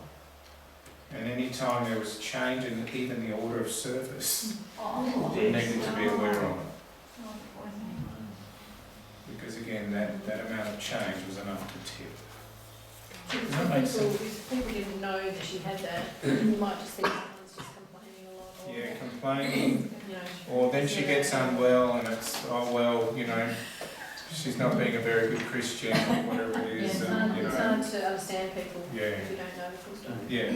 And any time there was change in even the order of service, you needed to be aware of it. Because again, that amount of change was enough to tip. Does that make sense? If people didn't know that she had that, you might just think someone's just complaining a lot. Or, Yeah, complaining, you know, or then she gets unwell and it's, oh well, you know, she's not being a very good Christian or whatever it is, and, you it's know. hard to understand people Yeah. if you don't know the full story. Yeah.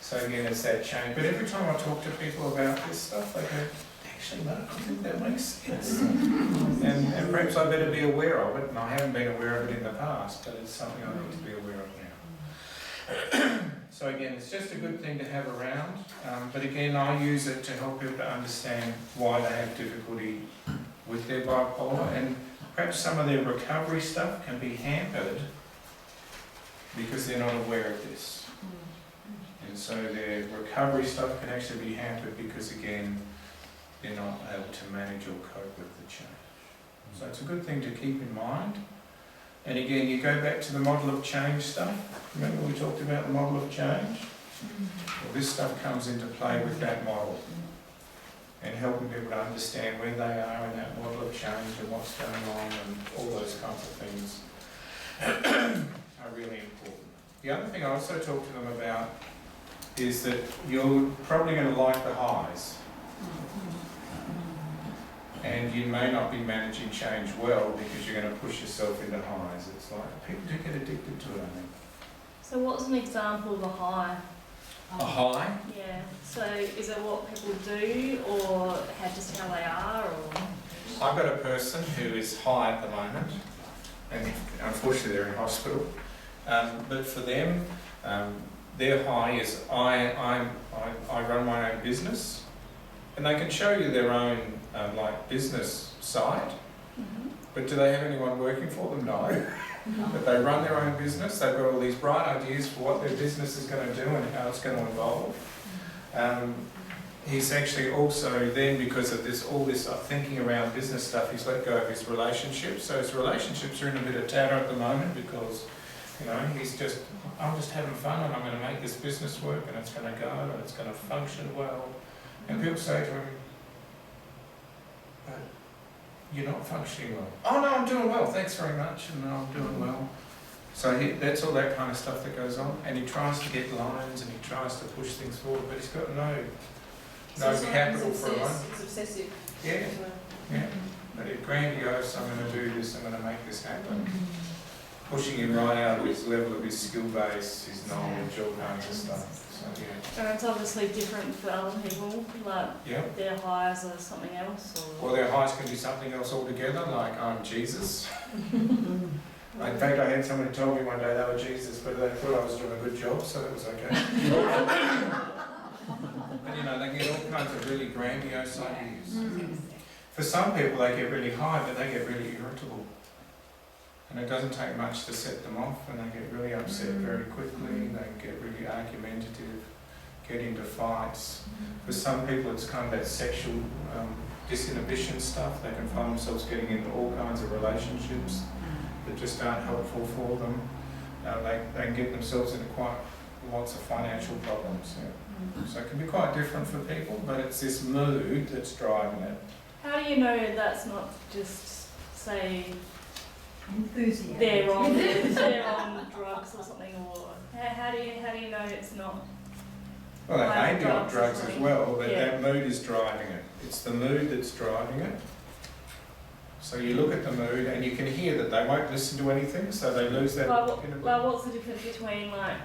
So again, it's that change. But every time I talk to people about this stuff, they go, actually, no, I think that makes sense. And perhaps I better be aware of it, and I haven't been aware of it in the past, but it's something I need to be aware of now. So again, it's just a good thing to have around. But again, I use it to help people to understand why they have difficulty with their bipolar, and perhaps some of their recovery stuff can be hampered because they're not aware of this. And so their recovery stuff can actually be hampered because, again, they're not able to manage or cope with the change. So it's a good thing to keep in mind. And again, you go back to the model of change stuff. Remember we talked about the model of change? Well, this stuff comes into play with that model, and helping people to understand where they are in that model of change and what's going on and all those kinds of things are really important. The other thing I also talk to them about is that you're probably going to like the highs, and you may not be managing change well because you're going to push yourself into highs. It's like, people do get addicted to it, I think. So what's an example of a high? A high? Yeah, so is it what people do, or just how they are, or? I've got a person who is high at the moment, and unfortunately they're in hospital. But for them, their high is I run my own business, and they can show you their own like business side. But do they have anyone working for them? No. But they run their own business. They've got all these bright ideas for what their business is going to do and how it's going to evolve. He's actually also then, because of this, all this thinking around business stuff, he's let go of his relationships. So his relationships are in a bit of tatter at the moment because, you know, I'm just having fun and I'm going to make this business work and it's going to go and it's going to function well. And people say to him, but you're not functioning well. Oh no, I'm doing well, thanks very much, and no, I'm doing well. So that's all that kind of stuff that goes on, and he tries to get lines and he tries to push things forward, but he's got no capital for it. It's obsessive. Yeah, as well. yeah. But it's grandiose, I'm going to do this, I'm going to make this happen. Pushing him right out of his level of his skill base, his knowledge, all kinds of stuff. So yeah. And it's obviously different for other people, like Yep. their highs are something else, or? Well, their highs can be something else altogether, like I'm Jesus. In fact, I had someone who told me one day they were Jesus, but they thought I was doing a good job, so that was okay. But you know, they get all kinds of really grandiose ideas. For some people, they get really high, but they get really irritable. And it doesn't take much to set them off, and they get really upset very quickly, they get really argumentative, get into fights. For some people, it's kind of that sexual disinhibition stuff. They can find themselves getting into all kinds of relationships that just aren't helpful for them. They can get themselves into quite lots of financial problems. Yeah. So it can be quite different for people, but it's this mood that's driving it. How do you know that's not just, say, Enthusiasm. they're on drugs or something, or how do you know it's not? Well, they Like may be on drugs or drugs as something. well, but Yeah. that mood is driving it. It's the mood that's driving it. So you look at the mood and you can hear that they won't listen to anything, so they lose that inhibition. Well, what's the difference between, like,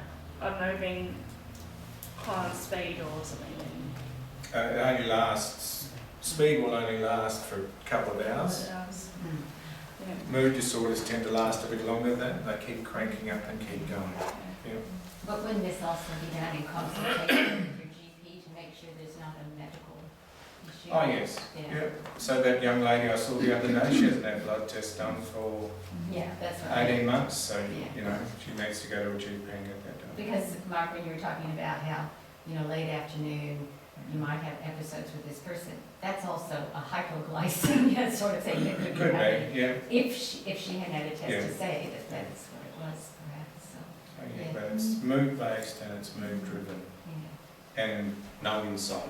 I don't know, being high on speed or something? It only lasts, speed will only last for a couple of hours. Yeah. Mood disorders tend to last a bit longer than that. They keep cranking up and keep going. Yeah. But wouldn't this also be done in consultation with your GP to make sure there's not a medical issue? Oh yes, yeah. So that young lady I saw the other day, she hasn't had blood test done for Yeah, that's right. 18 months, so Yeah. you know, she needs to go to a GP and get that done. Because Mark, when you were talking about how, late afternoon, you might have episodes with this person, that's also a hypoglycemia sort of thing that could be Could happening. be, yeah. If she had had a test Yeah. to say that that's what it was, perhaps, so, Yeah, Yeah. but it's mood based and it's mood driven yeah. and no insight.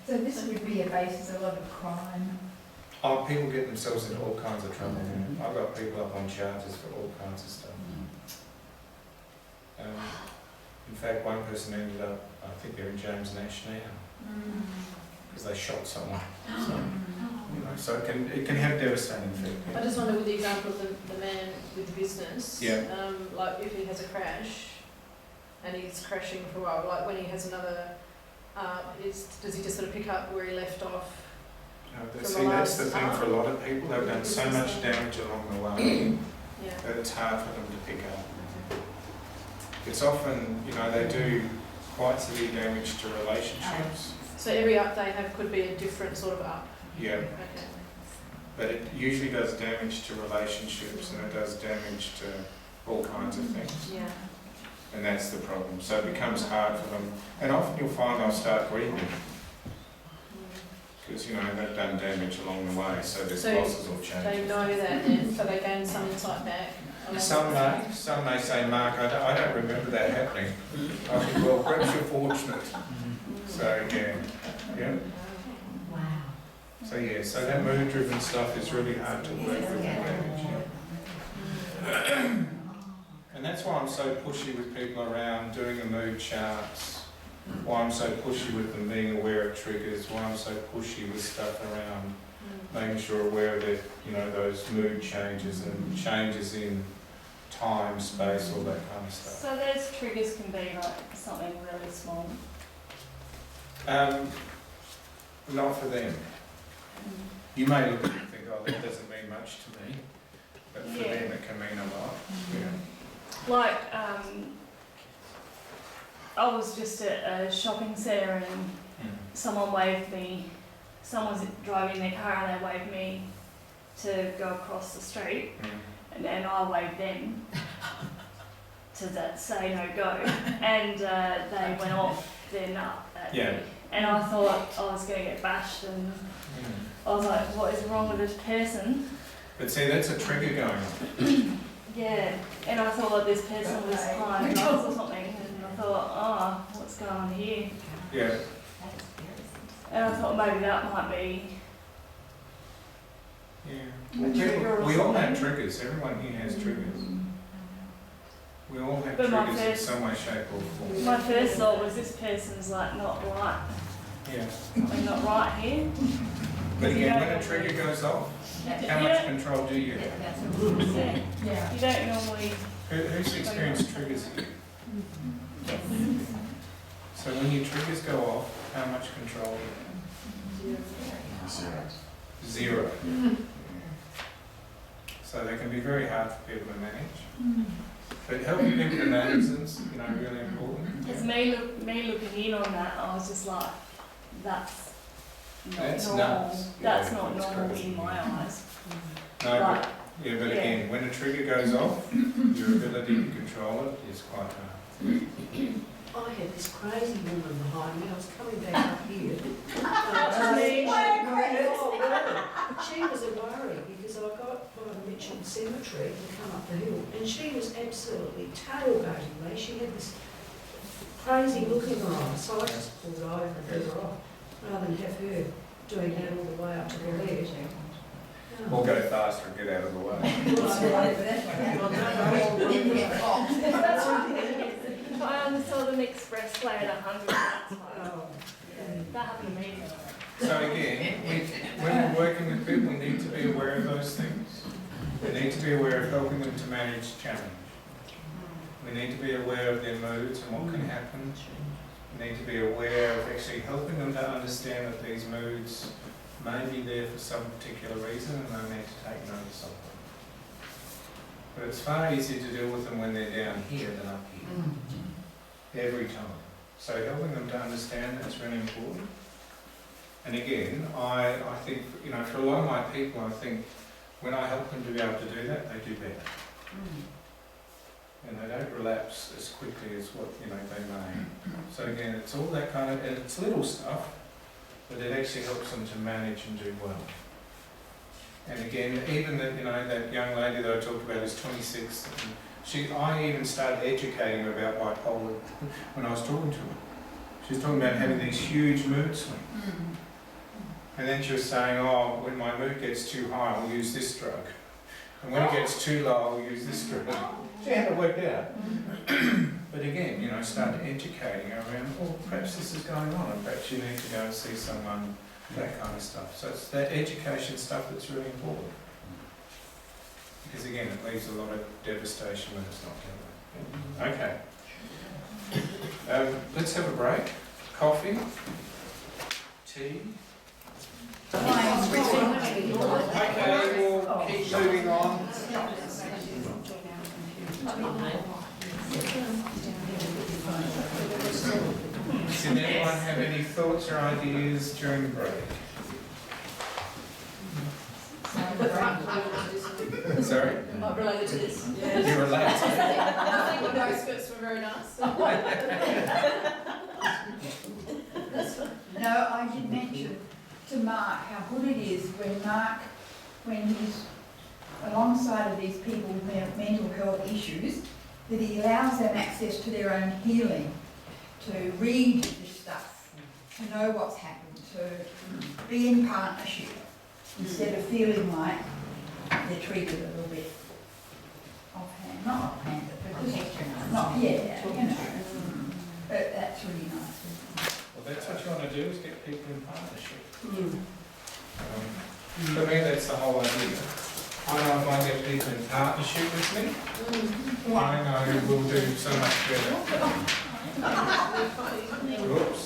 So this would be a basis of a lot of crime. Oh, people get themselves into all kinds of trouble. I've got people up on charges for all kinds of stuff. In fact, one person ended up, I think they're in James Nash now, because they shot someone. So it can have devastating effect. I just wonder with the example of the man with the business, Yeah. like if he has a crash and he's crashing for a while, like when he has another, does he just sort of pick up where he left off? See, that's the thing for a lot of people. They've done so much damage along the way Yeah. that it's hard for them to pick up. It's often, they do quite severe damage to relationships. So every up they have could be a different sort of up. Yeah. Okay. But it usually does damage to relationships and it does damage to all kinds of things. Yeah. And that's the problem. So it becomes hard for them. And often you'll find they'll start grieving because, they've done damage along the way. So there's So losses or changes. They know that then, so they gain some insight back. Some may say, Mark, I don't remember that happening. I think, well, perhaps you're fortunate. So, yeah. Wow. So that mood-driven stuff is really hard to work with. And that's why I'm so pushy with people around doing the mood charts, why I'm so pushy with them being aware of triggers, why I'm so pushy with stuff around making sure aware of their, those mood changes and changes in time, space, all that kind of stuff. So those triggers can be like something really small. Not for them. You may look at it and think, oh, that doesn't mean much to me, but for Yeah. them it can mean a lot. Yeah. Like, I was just at a shopping centre and someone waved me, someone's driving their car and they waved me to go across the street, and then I waved them to say no go, and they went off their nut at Yeah. me. And I thought I was going to get bashed, and I was like, what is wrong with this person? But see, that's a trigger going on. Yeah, and I thought this person was climbing drugs or something, and I thought, oh, what's going on here? Yeah. And I thought maybe that might be. Yeah. Well, we all have triggers. Everyone here has triggers. We all have But my triggers in first- some way, shape or form. My first thought was this person's like not right, Yeah. something not right here. But again, when a trigger goes off, how much control do you have? Yeah. Yeah. You don't normally. Who's experienced triggers here? So when your triggers go off, how much control do you have? Zero. So they can be very hard for people to manage. But helping people to manage them is, really important. It's me looking in on that. I was just like, that's not That's normal. nuts. That's Yeah, not that's normal crazy. in my eyes. No, Like, but again, when a trigger goes off, your ability to control it is quite hard. I had this crazy woman behind me, I was coming back up here. She was a worry because I got by the Mitchell Cemetery and come up the hill, and she was absolutely tailgating me. She had this crazy look in her eyes, so I just pulled over and let her off, rather than have her doing that all the way up to the ledge. Or go faster and get out of the way. If I only saw them expressway at 100, that's fine. Oh, That happened to me. So again, when we're working with people, we need to be aware of those things. We need to be aware of helping them to manage challenge. We need to be aware of their moods and what can happen. We need to be aware of actually helping them to understand that these moods may be there for some particular reason and they need to take notice of them. But it's far easier to deal with them when they're down here than up here. Every time. So helping them to understand that's really important. And again, I think, for a lot of my people, I think when I help them to be able to do that, they do better. and they don't relapse as quickly as what they may. So again, it's all that kind of, and it's little stuff, but it actually helps them to manage and do well. And again, even that that young lady that I talked about is 26. And I even started educating her about bipolar when I was talking to her. She was talking about having these huge mood swings. And then she was saying, oh, when my mood gets too high, I'll use this drug. And when it gets too low, I'll use this drug. She had it worked out. But again, start educating her around, oh, perhaps this is going on, and perhaps you need to go and see someone, that kind of stuff. So it's that education stuff that's really important. Because again, it leaves a lot of devastation when it's not dealt with. Okay. Let's have a break. Coffee. Tea. Okay, we'll keep moving on. Did anyone have any thoughts or ideas during the break? Sorry? Not related to this. You're relaxed. I think the experts were very nice. No, I did mention to Mark how good it is when he's alongside of these people with mental health issues, that he allows them access to their own healing, to read this stuff, to know what's happened, to be in partnership, instead of feeling like they're treated a little bit offhand, not offhand, but just not, but that's really nice. Well, that's what you want to do, is get people in partnership. For me, that's the whole idea. I know if I get people in partnership with me, I know we'll do so much better. Whoops.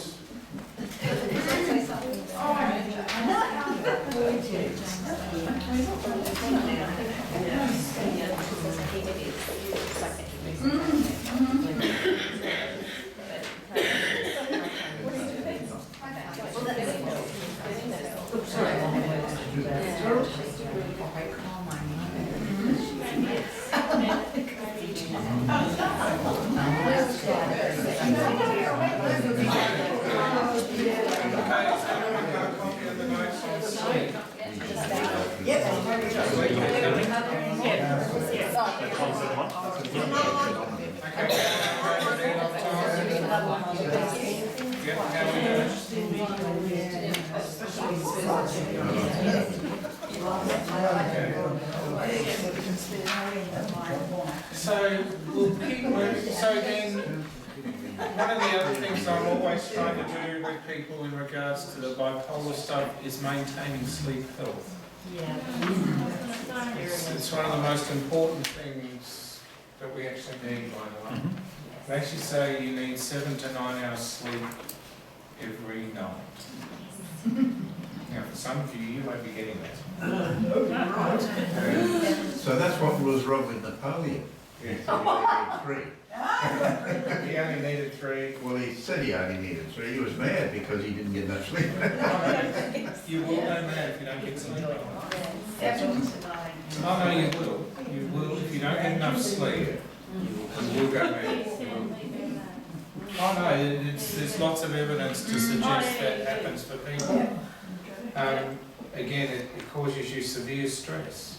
So we'll keep moving. So then, one of the other things I'm always trying to do with people in regards to the bipolar stuff is maintaining sleep health. It's one of the most important things that we actually need, by the way. They actually say you need 7 to 9 hours sleep every night. Now, for some of you, you won't be getting that. So that's what was wrong with Napoleon. Yes. He only needed 3. He only needed 3. Well, he said he only needed 3. He was mad because he didn't get enough sleep. You will go mad if you don't get sleep. 7 to 9. Oh no, you will. You will. If you don't get enough sleep, you will go mad. Oh no, there's lots of evidence to suggest that happens for people. Again, it causes you severe stress.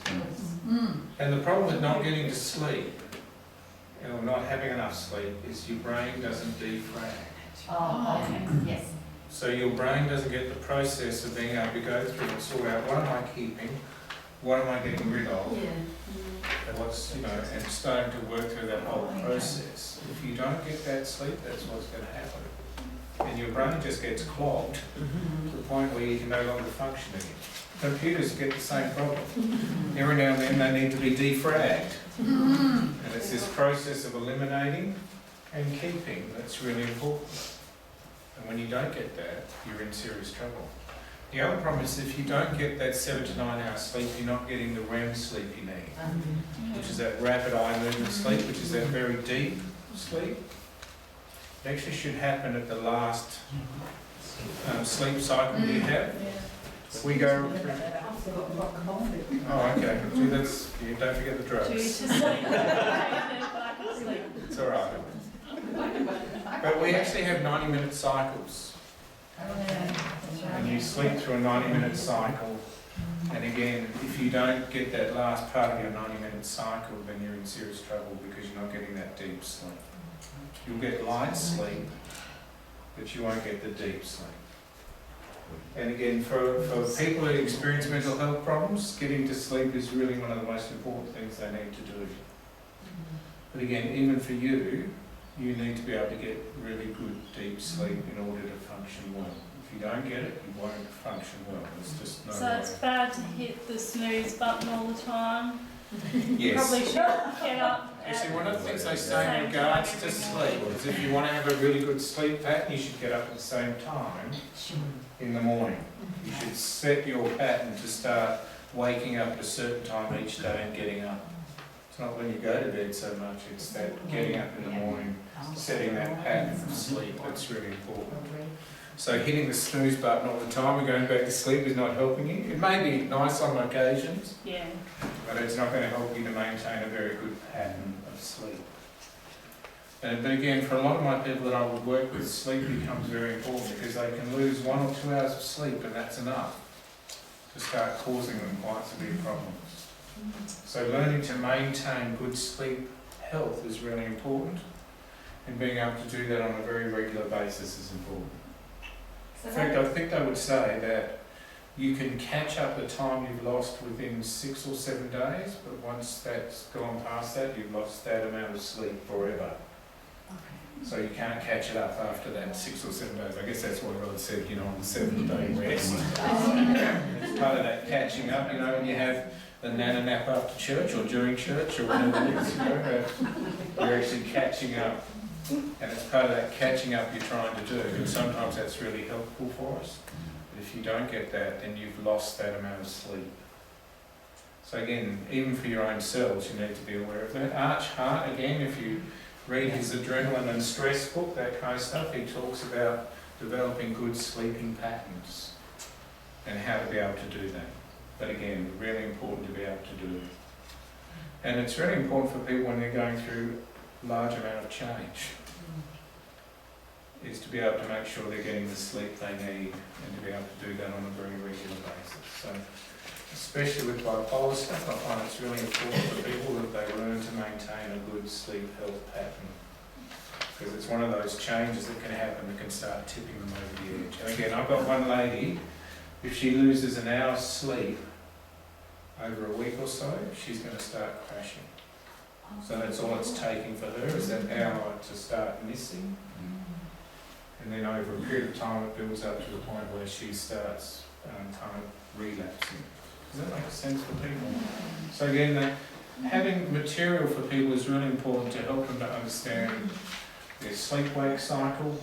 And the problem with not getting to sleep, or not having enough sleep, is your brain doesn't defrag. Oh, okay, yes. So your brain doesn't get the process of being able to go through and sort out what am I keeping, what am I getting rid of, and what's, and starting to work through that whole process. If you don't get that sleep, that's what's going to happen. And your brain just gets clogged to the point where you can no longer function again. Computers get the same problem. Every now and then they need to be defragged. And it's this process of eliminating and keeping that's really important. And when you don't get that, you're in serious trouble. The other problem is if you don't get that 7 to 9 hours sleep, you're not getting the REM sleep you need, which is that rapid eye movement sleep, which is that very deep sleep. It actually should happen at the last sleep cycle you have. We go through. Oh, okay. Gee, don't forget the drugs. sleep. It's all right. But we actually have 90-minute cycles. And you sleep through a 90-minute cycle. And again, if you don't get that last part of your 90-minute cycle, then you're in serious trouble because you're not getting that deep sleep. You'll get light sleep, but you won't get the deep sleep. And again, for people who experience mental health problems, getting to sleep is really one of the most important things they need to do. But again, even for you, you need to be able to get really good deep sleep in order to function well. If you don't get it, you won't function well. There's just no So way. it's bad to hit the snooze button all the time. Yes. Probably should get up. You see, one of the things they say Same in regards time to every sleep is if you want to have a really good sleep pattern, you should get up at the same time in the morning. You should set your pattern to start waking up at a certain time each day and getting up. It's not when you go to bed so much, it's that getting up in the morning, setting that pattern of sleep, that's really important. So hitting the snooze button all the time and going back to sleep is not helping you. It may be nice on occasions, Yeah. but it's not going to help you to maintain a very good pattern of sleep. But again, for a lot of my people that I would work with, sleep becomes very important because they can lose 1 or 2 hours of sleep and that's enough to start causing them quite severe problems. So learning to maintain good sleep health is really important, and being able to do that on a very regular basis is important. In fact, I think they would say that you can catch up the time you've lost within 6 or 7 days, but once that's gone past that, you've lost that amount of sleep forever. So you can't catch it up after that 6 or 7 days. I guess that's why God said, you know, on the 7th day rest. It's part of that catching up, you know, when you have the nana nap after church or during church or whatever it is, you know, you're actually catching up. And it's part of that catching up you're trying to do. And sometimes that's really helpful for us. But if you don't get that, then you've lost that amount of sleep. So again, even for your own selves, you need to be aware of that. Arch Hart, again, if you read his adrenaline and stress book, that kind of stuff, he talks about developing good sleeping patterns and how to be able to do that. But again, really important to be able to do it. And it's really important for people when they're going through a large amount of change, is to be able to make sure they're getting the sleep they need and to be able to do that on a very regular basis. So, especially with bipolar stuff, I find it's really important for people that they learn to maintain a good sleep health pattern. Because it's one of those changes that can happen that can start tipping them over the edge. And again, I've got one lady, if she loses an hour's sleep over a week or so, she's going to start crashing. So that's all it's taking for her, is that hour to start missing. And then over a period of time it builds up to the point where she starts kind of relapsing. Does that make sense for people? So again, having material for people is really important to help them to understand their sleep-wake cycle,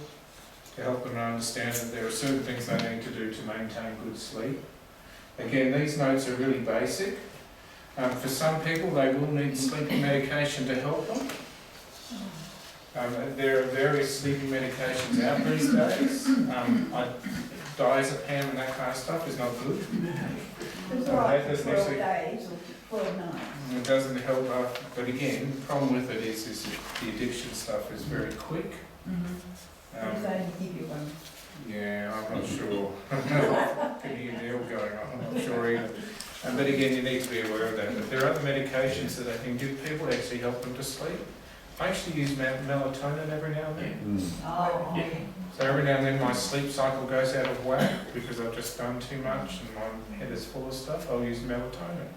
to help them to understand that there are certain things they need to do to maintain good sleep. Again, these notes are really basic. For some people, they will need sleeping medication to help them. There are various sleeping medications out these days. Diazepam and that kind of stuff is not good. It's all right for 12 days or 12 nights. It doesn't help, but again, the problem with it is the addiction stuff is very quick. It's only give you one. Yeah, I'm not sure. Can hear Neil going on, I'm not sure either. But again, you need to be aware of that. But there are other medications that they can give people to actually help them to sleep. I actually use melatonin every now and then. Oh, yeah. So every now and then my sleep cycle goes out of whack because I've just done too much and my head is full of stuff. I'll use melatonin.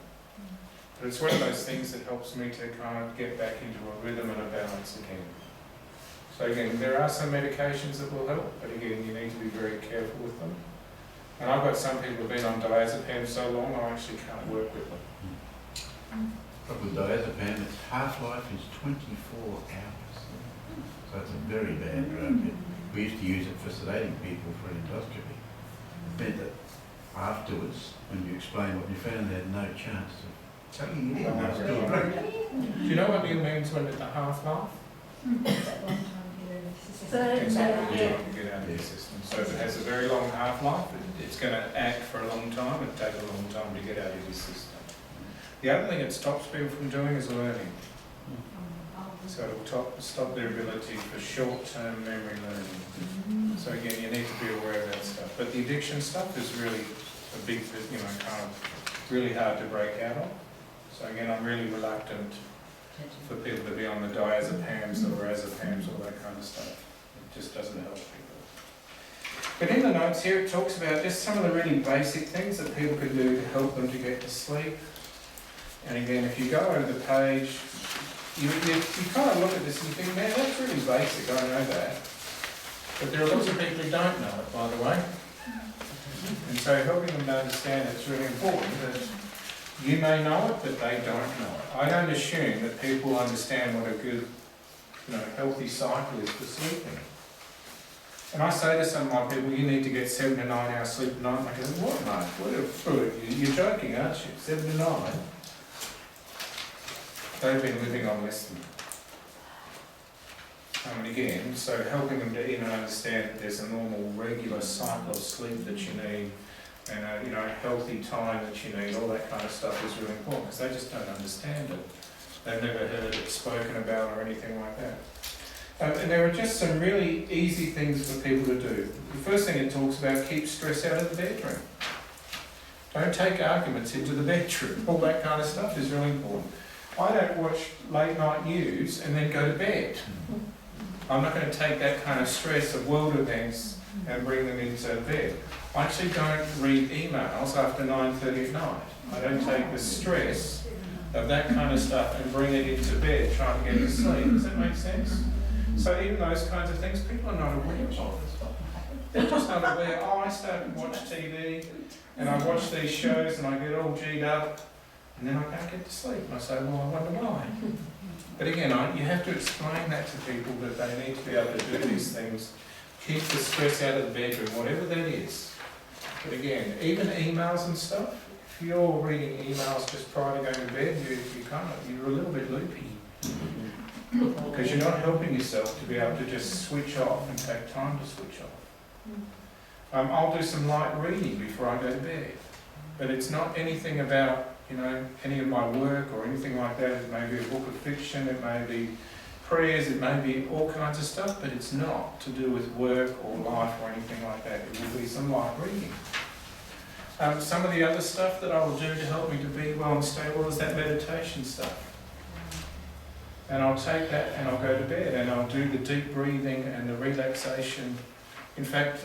But it's one of those things that helps me to kind of get back into a rhythm and a balance again. So again, there are some medications that will help, but again, you need to be very careful with them. And I've got some people who've been on diazepam so long, I actually can't work with them. But with diazepam, its half-life is 24 hours. So it's a very bad drug. We used to use it for sedating people for an endoscopy. It meant that afterwards, when you explained what you found, they had no chance of taking it in. Do you know what it means when it's a half-life? So, It's not really yeah. long to get out of your system. So if it has a very long half-life, it's going to act for a long time and take a long time to get out of your system. The other thing it stops people from doing is learning. So it'll stop their ability for short-term memory learning. So again, you need to be aware of that stuff. But the addiction stuff is really a big, kind of really hard to break out of. So again, I'm really reluctant for people to be on the diazepams or azepams, all that kind of stuff. It just doesn't help people. But in the notes here, it talks about just some of the really basic things that people could do to help them to get to sleep. And again, if you go over the page, you kind of look at this and you think, man, that's really basic, I know that. But there are lots of people who don't know it, by the way. And so helping them to understand it's really important that you may know it, but they don't know it. I don't assume that people understand what a good, healthy cycle is for sleeping. And I say to some of my people, you need to get 7 to 9 hours sleep a night. And I go, what, mate? You're joking, aren't you? 7 to 9? They've been living on less than. And again, so helping them to understand that there's a normal, regular cycle of sleep that you need, and a healthy time that you need, all that kind of stuff is really important because they just don't understand it. They've never heard it spoken about or anything like that. And there are just some really easy things for people to do. The first thing it talks about, keep stress out of the bedroom. Don't take arguments into the bedroom. All that kind of stuff is really important. I don't watch late night news and then go to bed. I'm not going to take that kind of stress of world events and bring them into bed. I actually don't read emails after 9:30 at night. I don't take the stress of that kind of stuff and bring it into bed trying to get to sleep. Does that make sense? So even those kinds of things, people are not aware of. They're just not aware. Oh, I start to watch TV and I watch these shows and I get all G'd up and then I can't get to sleep. And I say, well, I wonder why. But again, you have to explain that to people that they need to be able to do these things. Keep the stress out of the bedroom, whatever that is. But again, even emails and stuff, if you're reading emails just prior to going to bed, you're a little bit loopy. Because you're not helping yourself to be able to just switch off and take time to switch off. I'll do some light reading before I go to bed. But it's not anything about, any of my work or anything like that. It may be a book of fiction, it may be prayers, it may be all kinds of stuff, but it's not to do with work or life or anything like that. It will be some light reading. Some of the other stuff that I will do to help me to be well and stable is that meditation stuff. And I'll take that and I'll go to bed and I'll do the deep breathing and the relaxation. In fact,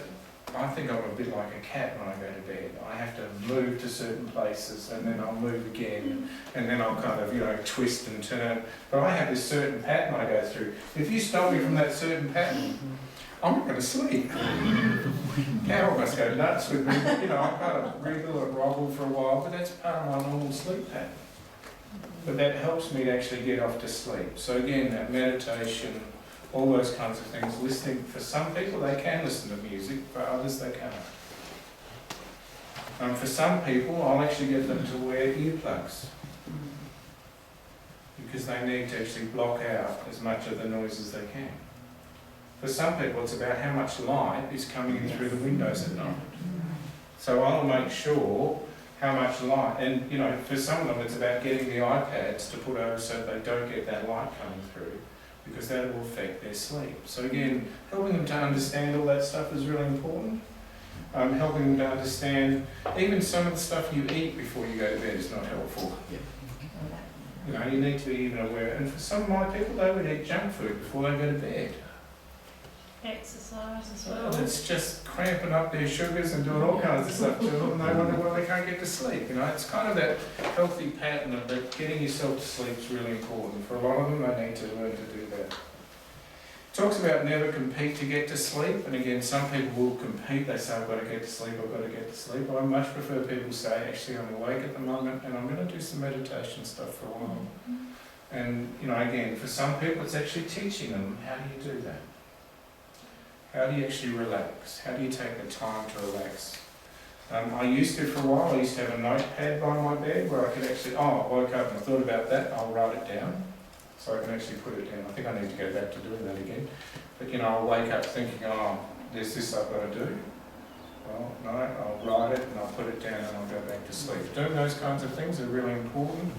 I think I'm a bit like a cat when I go to bed. I have to move to certain places and then I'll move again and then I'll kind of, twist and turn. But I have this certain pattern I go through. If you stop me from that certain pattern, I'm not going to sleep. Carol must go nuts with me. I kind of wriggle and wobble for a while, but that's part of my normal sleep pattern. But that helps me to actually get off to sleep. So again, that meditation, all those kinds of things, listening, for some people they can listen to music, for others they can't. For some people, I'll actually get them to wear earplugs because they need to actually block out as much of the noise as they can. For some people, it's about how much light is coming in through the windows at night. So I'll make sure how much light, and for some of them it's about getting the iPads to put over so they don't get that light coming through, because that will affect their sleep. So again, helping them to understand all that stuff is really important. Helping them to understand even some of the stuff you eat before you go to bed is not helpful. You need to be even aware. And for some of my people, they would eat junk food before they go to bed. Exercise as well. It's just cramping up their sugars and doing all kinds of stuff to them, and they wonder why they can't get to sleep. It's kind of that healthy pattern of that getting yourself to sleep is really important. For a lot of them, they need to learn to do that. It talks about never compete to get to sleep, and again, some people will compete. They say, I've got to get to sleep, I've got to get to sleep. I much prefer people say, actually, I'm awake at the moment, and I'm going to do some meditation stuff for a while. And, again, for some people, it's actually teaching them, how do you do that? How do you actually relax? How do you take the time to relax? I used to for a while. I used to have a notepad by my bed where I could actually, I woke up and I thought about that, I'll write it down. So I can actually put it down. I think I need to go back to doing that again. But I'll wake up thinking, there's this I've got to do. Well, no, I'll write it and I'll put it down and I'll go back to sleep. Doing those kinds of things are really important.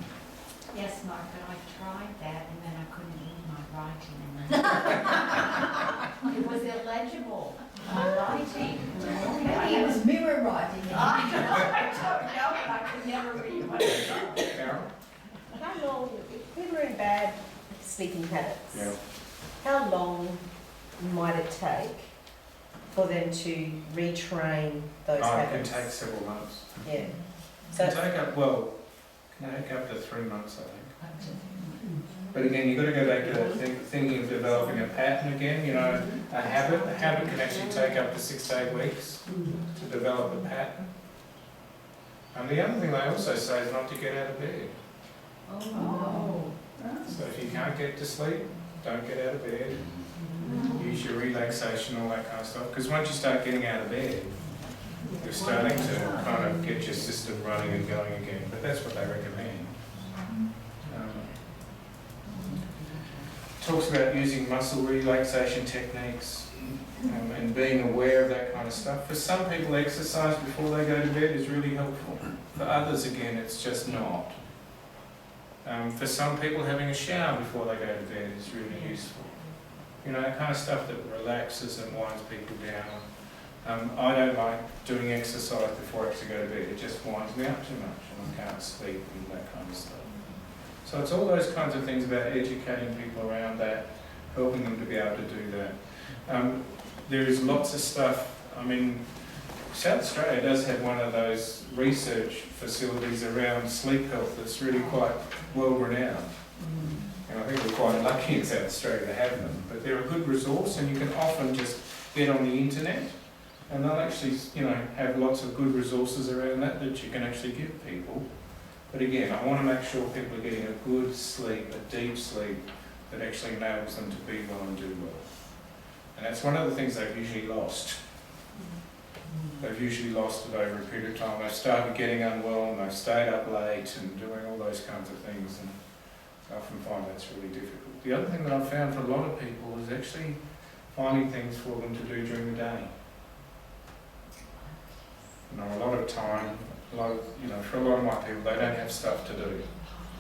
Yes, Mark, but I tried that and then I couldn't leave my writing. It was illegible, my writing. Maybe it was mirror writing. I don't know, but I could never read what it was. Carol? How long, if people are in bad sleeping habits, Yeah. how long might it take for them to retrain those It can habits? take several months. Yeah. It So can take up, well, can take up to 3 months, I think. But again, you've got to go back to that thinking of developing a pattern again, you know, a habit. A habit can actually take up to 6 to 8 weeks to develop a pattern. And the other thing they also say is not to get out of bed. Oh. So if you can't get to sleep, don't get out of bed. Use your relaxation, all that kind of stuff. Because once you start getting out of bed, you're starting to kind of get your system running and going again. But that's what they recommend. Talks about using muscle relaxation techniques and being aware of that kind of stuff. For some people, exercise before they go to bed is really helpful. For others, again, it's just not. For some people, having a shower before they go to bed is really useful. You know, that kind of stuff that relaxes and winds people down. I don't like doing exercise before I actually go to bed. It just winds me up too much and I can't sleep and that kind of stuff. So it's all those kinds of things about educating people around that, helping them to be able to do that. There is lots of stuff. I mean, South Australia does have one of those research facilities around sleep health that's really quite well renowned. And I think we're quite lucky in South Australia to have them. But they're a good resource and you can often just get on the internet and they'll actually, you know, have lots of good resources around that you can actually give people. But again, I want to make sure people are getting a good sleep, a deep sleep that actually enables them to be well and do well. And that's one of the things they've usually lost. They've usually lost it over a period of time. They've started getting unwell and they've stayed up late and doing all those kinds of things. And I often find that's really difficult. The other thing that I've found for a lot of people is actually finding things for them to do during the day. You know, a lot of time, for a lot of my people, they don't have stuff to do.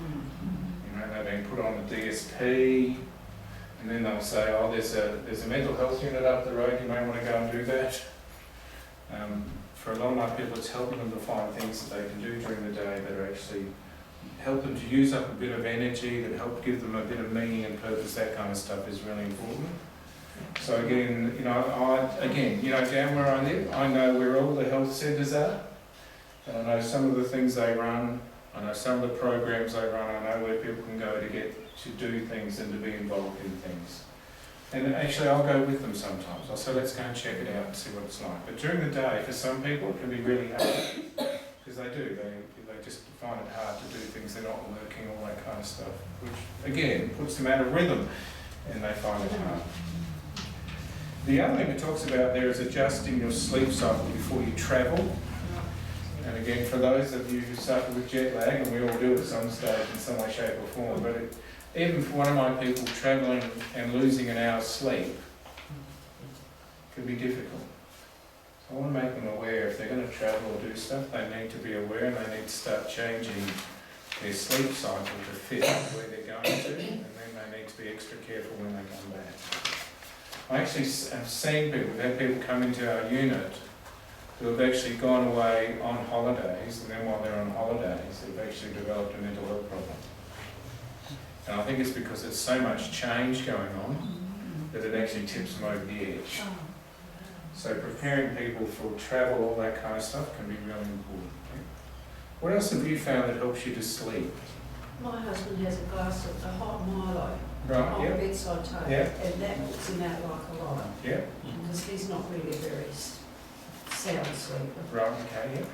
You know, they've been put on the DSP, and then they'll say, oh, there's a mental health unit up the road, you may want to go and do that. For a lot of my people, it's helping them to find things that they can do during the day that are actually help them to use up a bit of energy, that help give them a bit of meaning and purpose. That kind of stuff is really important. So again, down where I live, I know where all the health centres are. And I know some of the things they run. I know some of the programs they run. I know where people can go to get to do things and to be involved in things. And actually, I'll go with them sometimes. I'll say, let's go and check it out and see what it's like. But during the day, for some people, it can be really hard because they do. They just find it hard to do things. They're not working, all that kind of stuff, which again puts them out of rhythm, and they find it hard. The other thing it talks about there is adjusting your sleep cycle before you travel. And again, for those of you who suffer with jet lag, and we all do at some stage in some way, shape or form, but even for one of my people, travelling and losing an hour's sleep can be difficult. So I want to make them aware if they're going to travel or do stuff, they need to be aware and they need to start changing their sleep cycle to fit where they're going to, and then they need to be extra careful when they come back. I actually have seen people, we've had people come into our unit who have actually gone away on holidays, and then while they're on holidays, they've actually developed a mental health problem. And I think it's because there's so much change going on that it actually tips them over the edge. So preparing people for travel, all that kind of stuff can be really important. What else have you found that helps you to sleep? My husband has a glass of a hot Milo Right, on yeah. the bedside table, Yeah. and that puts him out like a light, Yeah, because he's not really a very sound sleeper. right, okay, yeah.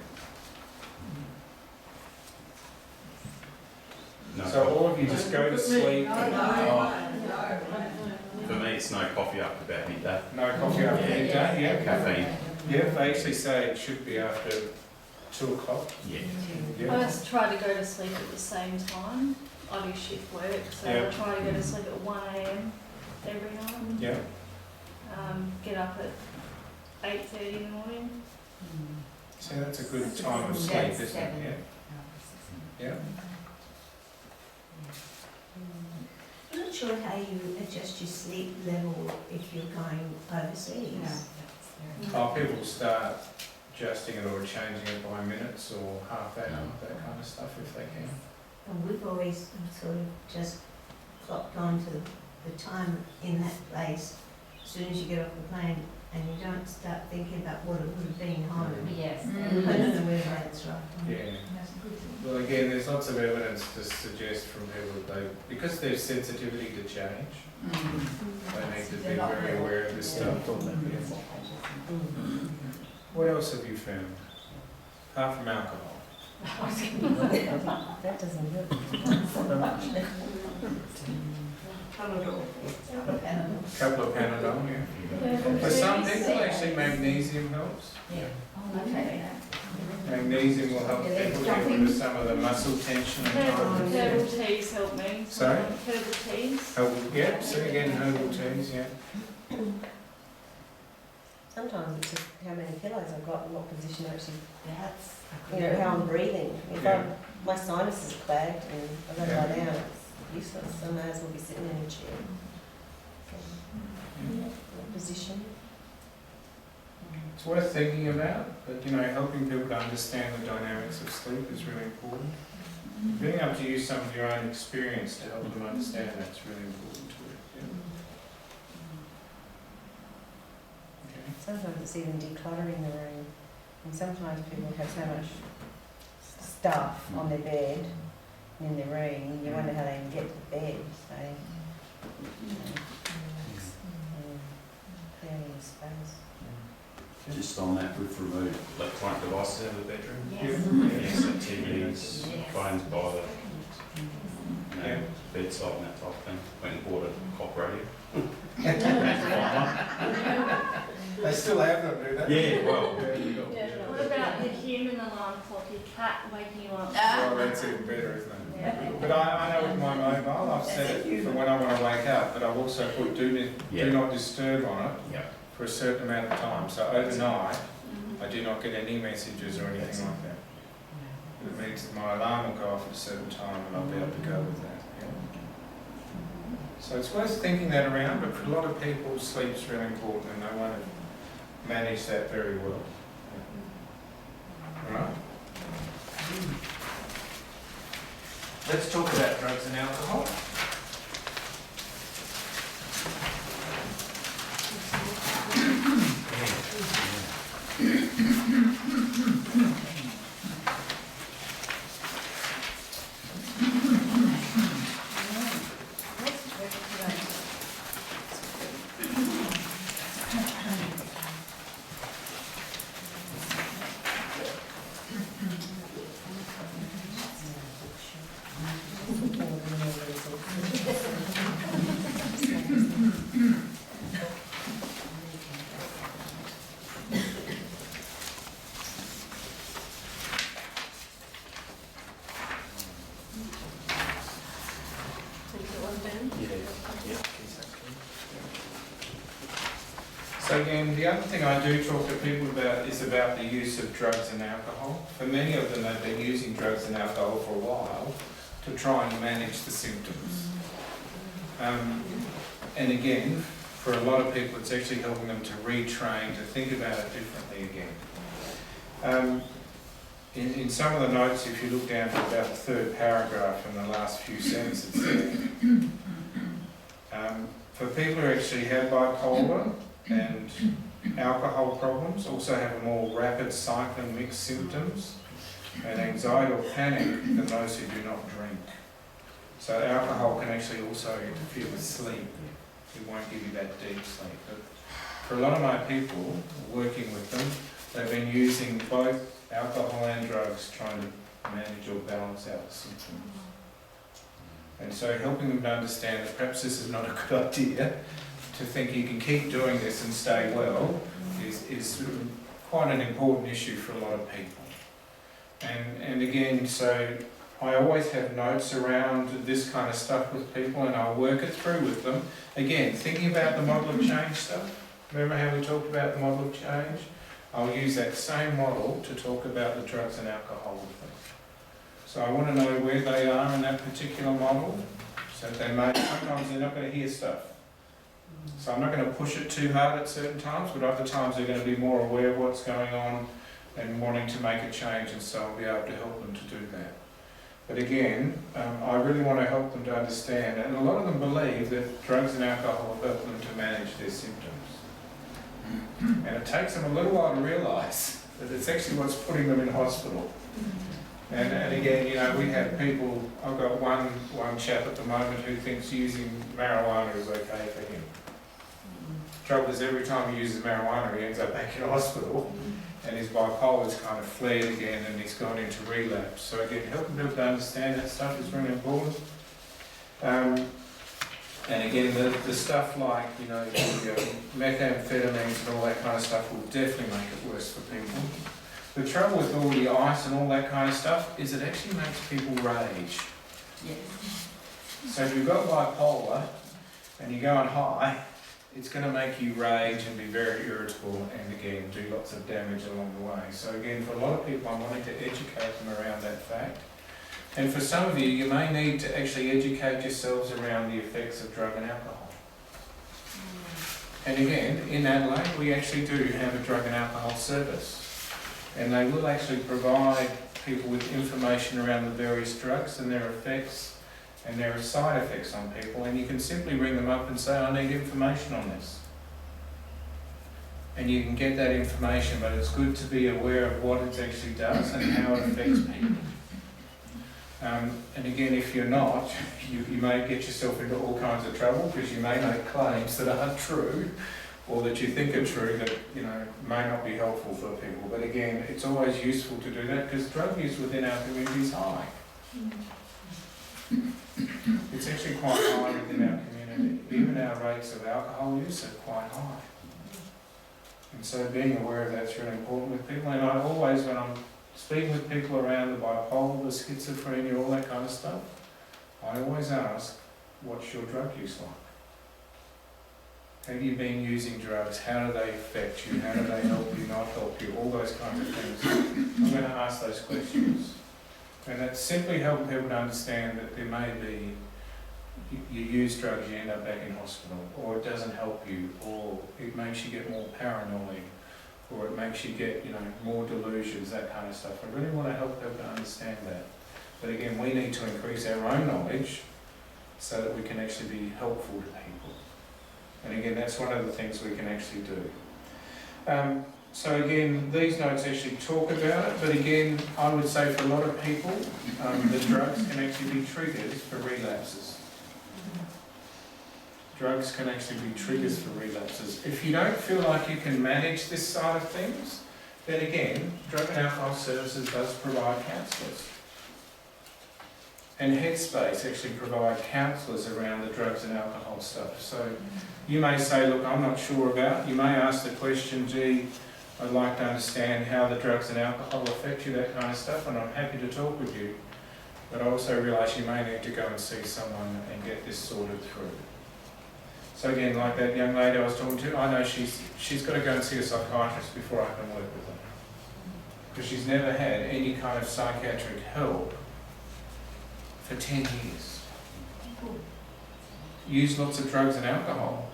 No, So all of you just go to sleep. for me, it's no coffee after about midday. No coffee after midday, yeah. Caffeine. Yeah, they actually say it should be after 2 o'clock. Yeah. I Yeah. just try to go to sleep at the same time. I do shift work, so Yeah. I try to go to sleep at 1 a.m. every night. Yeah. Get up at 8:30 in the morning. See, that's a good time of sleep, isn't it? Yeah. Yeah. not sure how you adjust your sleep level if you're going overseas. No, that's very. Oh, people start adjusting it or changing it by minutes or half hour, that kind of stuff if they can. And we've always sort of just clocked on to the time in that place as soon as you get off the plane, and you don't start thinking about what it would have been home. Yes. I don't know whether that's right. Yeah. That's a good thing. Well, again, there's lots of evidence to suggest from people that because there's sensitivity to change, they need to be very aware of this stuff. What else have you found? Apart from alcohol. That doesn't work. Couple of Panadol, yeah. For some people, actually magnesium helps. Yeah. Oh, okay. Magnesium will help people get rid of some of the muscle tension and Herbal tightness. teas help me. Sorry? Herbal teas. Yeah, so again, herbal teas, yeah. Sometimes it's just how many pillows I've got and what position actually, That's. you know, how I'm breathing. If Yeah. my sinuses are clogged and I don't Yeah. lie down, it's useless. I may as well be sitting in a chair. What position? It's worth thinking about, but you know, helping people to understand the dynamics of sleep is really important. Being able to use some of your own experience to help them understand that's really important too. Yeah. Okay. Sometimes it's even decluttering the room. And sometimes people have so much stuff on their bed and in their room, and you wonder how they can get to the bed. So, you know, clearing the space. Just on that, we've removed electronic devices out of the bedroom. Yes. Yes, TVs, Yes. phones by the Yeah. bedside and that type of thing. Went and bought a clock radio. They still have them, do they? Yeah, well. Yeah. What about the human alarm clock? Your cat waking you up? Well, that's even better, isn't it? But I know with my mobile, I've set it for when I want to wake up, but I've also put do not disturb on it Yeah. for a certain amount of time. So overnight, I do not get any messages or anything like that. It means that my alarm will go off at a certain time and I'll be able to go with that. Yeah. So it's worth thinking that around, but for a lot of people, sleep's really important and they want to manage that very well. Yeah. Right? Let's talk about drugs and alcohol. So again, the other thing I do talk to people about is about the use of drugs and alcohol. For many of them, they've been using drugs and alcohol for a while to try and manage the symptoms. And again, for a lot of people, it's actually helping them to retrain, to think about it differently again. In some of the notes, if you look down to about the third paragraph in the last few sentences there, for people who actually have bipolar and alcohol problems, also have a more rapid cycling mixed symptoms, and anxiety or panic than those who do not drink. So alcohol can actually also interfere with sleep. It won't give you that deep sleep. But for a lot of my people working with them, they've been using both alcohol and drugs trying to manage or balance out the symptoms. And so helping them to understand that perhaps this is not a good idea, to think you can keep doing this and stay well is quite an important issue for a lot of people. And again, so I always have notes around this kind of stuff with people and I'll work it through with them. Again, thinking about the model of change stuff. Remember how we talked about the model of change? I'll use that same model to talk about the drugs and alcohol with them. So I want to know where they are in that particular model. that they may, sometimes they're not going to hear stuff. So I'm not going to push it too hard at certain times, but other times they're going to be more aware of what's going on and wanting to make a change, and so I'll be able to help them to do that. But again, I really want to help them to understand, and a lot of them believe that drugs and alcohol help them to manage their symptoms. And it takes them a little while to realise that it's actually what's putting them in hospital. And again, you know, we have people, I've got one chap at the moment who thinks using marijuana is okay for him. Trouble is, every time he uses marijuana, he ends up back in hospital, and his bipolar's kind of flared again, and he's gone into relapse. So again, helping people to understand that stuff is really important. And again, the stuff like, you know, the methamphetamines and all that kind of stuff will definitely make it worse for people. The trouble with all the ice and all that kind of stuff is it actually makes people rage. Yes. So if you've got bipolar and you're going high, it's going to make you rage and be very irritable and again do lots of damage along the way. So again, for a lot of people, I'm wanting to educate them around that fact. And for some of you, you may need to actually educate yourselves around the effects of drug and alcohol. And again, in Adelaide, we actually do have a drug and alcohol service. And they will actually provide people with information around the various drugs and their effects and their side effects on people. And you can simply ring them up and say, I need information on this. And you can get that information, but it's good to be aware of what it actually does and how it affects people. And again, if you're not, you may get yourself into all kinds of trouble because you may make claims that aren't true or that you think are true that, you know, may not be helpful for people. But again, it's always useful to do that because drug use within our community is high. It's actually quite high within our community. Even our rates of alcohol use are quite high. And so being aware of that's really important with people. And I always, when I'm speaking with people around the bipolar, the schizophrenia, all that kind of stuff, I always ask, what's your drug use like? Have you been using drugs? How do they affect you? How do they help you, not help you? All those kinds of things. I'm going to ask those questions. And that's simply helping people to understand that there may be, you use drugs, you end up back in hospital, or it doesn't help you, or it makes you get more paranoid, or it makes you get, you know, more delusions, that kind of stuff. I really want to help people to understand that. But again, we need to increase our own knowledge so that we can actually be helpful to people. And again, that's one of the things we can actually do. So again, these notes actually talk about it, but again, I would say for a lot of people, the drugs can actually be triggers for relapses. Drugs can actually be triggers for relapses. If you don't feel like you can manage this side of things, then again, Drug and Alcohol Services does provide counsellors. And Headspace actually provide counsellors around the drugs and alcohol stuff. So you may say, look, I'm not sure about. You may ask the question, gee, I'd like to understand how the drugs and alcohol affect you, that kind of stuff, and I'm happy to talk with you. But I also realise you may need to go and see someone and get this sorted through. So again, like that young lady I was talking to, I know she's got to go and see a psychiatrist before I can work with her. Because she's never had any kind of psychiatric help for 10 years. Used lots of drugs and alcohol.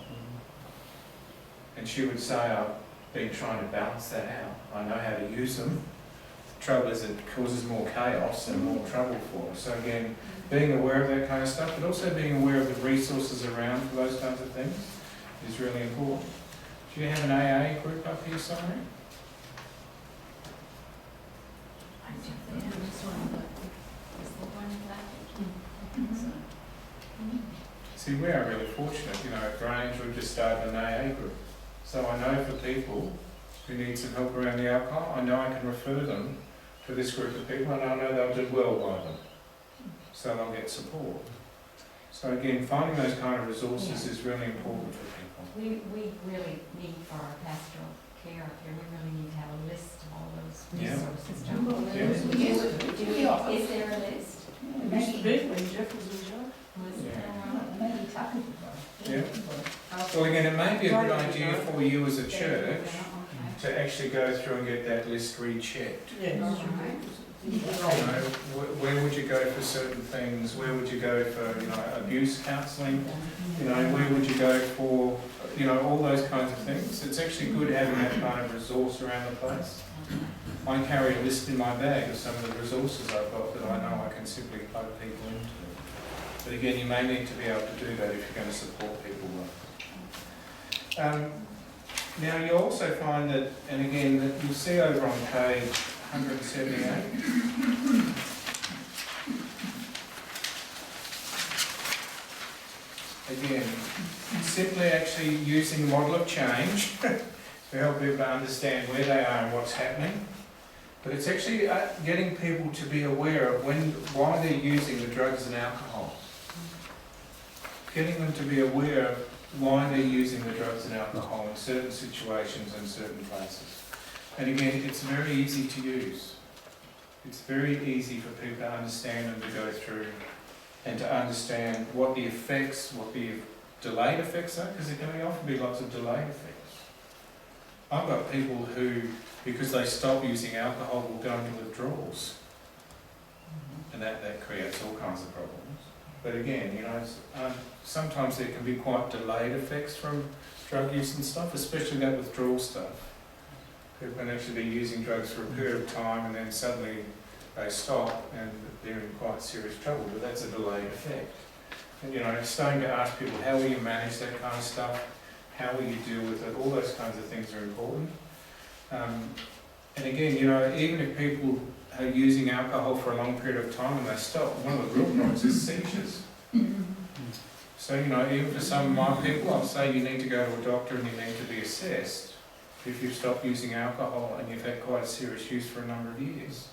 And she would say, I've been trying to balance that out. I know how to use them. The trouble is it causes more chaos and more trouble for her. So again, being aware of that kind of stuff, but also being aware of the resources around for those kinds of things is really important. Do you have an AA group up here somewhere? I think they have this one, but is the one that See, we are really fortunate, you know, at Grange we've just started an AA group. So I know for people who need some help around the alcohol, I know I can refer them to this group of people and I know they'll do well by them. So they'll get support. So again, finding those kind of resources is really important for people. we really need for our pastoral care up here, we really need to have a list of all those Yeah. resources, don't we? Yeah. Is there a list? It used to be when Jeff was in charge. Was it, Yeah. Maybe talking to them. Yeah. Well again, it may be a good idea for you as a church Okay. to actually go through and get that list rechecked. Yes. All right. Where would you go for certain things? Where would you go for, abuse counselling? Where would you go for, all those kinds of things? It's actually good having that kind of resource around the place. I carry a list in my bag of some of the resources I've got that I know I can simply plug people into. But again, you may need to be able to do that if you're going to support people well. Now you'll also find that, and again, that you'll see over on page 178, again, simply actually using the model of change to help people to understand where they are and what's happening. But it's actually getting people to be aware of why they're using the drugs and alcohol. Getting them to be aware of why they're using the drugs and alcohol in certain situations and certain places. And again, it's very easy to use. It's very easy for people to understand and to go through and to understand what the effects, what the delayed effects are, because there can often be lots of delayed effects. I've got people who, because they stop using alcohol, will go into withdrawals. And that creates all kinds of problems. But again, sometimes there can be quite delayed effects from drug use and stuff, especially that withdrawal stuff. People can actually be using drugs for a period of time and then suddenly they stop and they're in quite serious trouble, but that's a delayed effect. And starting to ask people, how will you manage that kind of stuff? How will you deal with it? All those kinds of things are important. And again, even if people are using alcohol for a long period of time and they stop, one of the real problems is seizures. So, even for some of my people, I'll say you need to go to a doctor and you need to be assessed if you've stopped using alcohol and you've had quite a serious use for a number of years.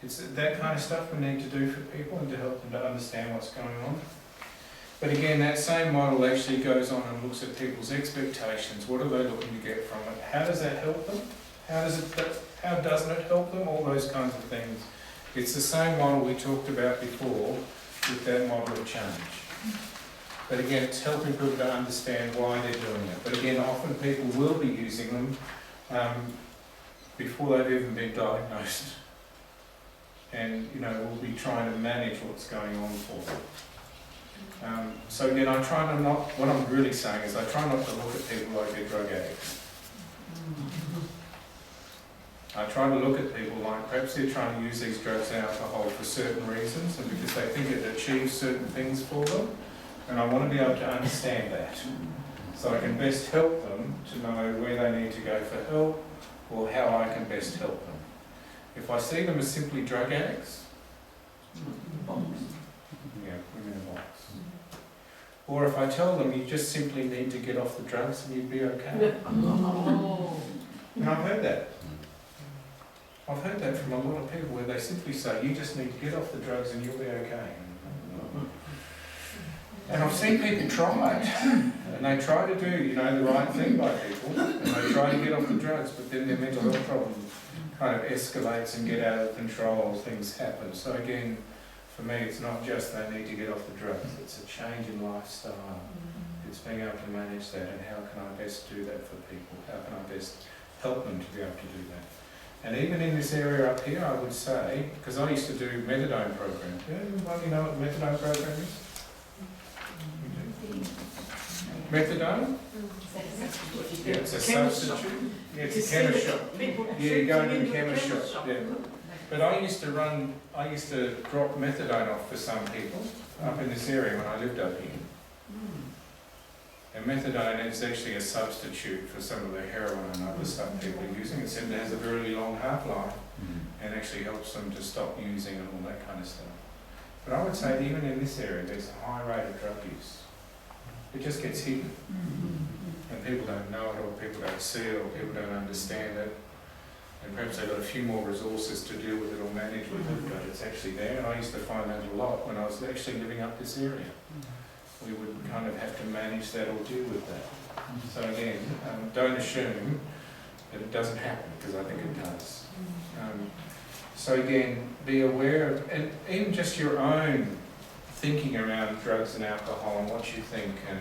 It's that kind of stuff we need to do for people and to help them to understand what's going on. But again, that same model actually goes on and looks at people's expectations. What are they looking to get from it? How does that help them? How doesn't it help them? All those kinds of things. It's the same model we talked about before with that model of change. But again, it's helping people to understand why they're doing it. But again, often people will be using them before they've even been diagnosed. And, we'll be trying to manage what's going on for them. So again, I try to not, what I'm really saying is I try not to look at people like they're drug addicts. I try to look at people like perhaps they're trying to use these drugs and alcohol for certain reasons and because they think it achieves certain things for them. And I want to be able to understand that. So I can best help them to know where they need to go for help or how I can best help them. If I see them as simply drug addicts, we're in a box. Or if I tell them you just simply need to get off the drugs and you'd be okay. And I've heard that. I've heard that from a lot of people where they simply say, you just need to get off the drugs and you'll be okay. And I've seen people try it. And they try to do, the right thing by people. And they try to get off the drugs, but then their mental health problem kind of escalates and get out of control, things happen. So again, for me, it's not just they need to get off the drugs, it's a change in lifestyle. It's being able to manage that and how can I best do that for people? How can I best help them to be able to do that? And even in this area up here, I would say, because I used to do methadone programs. Anybody know what methadone program is? Methadone? Yeah, it's a substitute. Yeah, it's a chemist shop. Yeah, you go into a chemist shop. Yeah. But I used to drop methadone off for some people up in this area when I lived up here. And methadone is actually a substitute for some of the heroin and other stuff people are using. It simply has a very long half-life and actually helps them to stop using and all that kind of stuff. But I would say that even in this area, there's a high rate of drug use. It just gets hidden. And people don't know it, or people don't see it, or people don't understand it. And perhaps they've got a few more resources to deal with it or manage with it, but it's actually there. And I used to find that a lot when I was actually living up this area. We would kind of have to manage that or deal with that. So again, don't assume that it doesn't happen, because I think it does. So again, be aware of, and even just your own thinking around drugs and alcohol and what you think and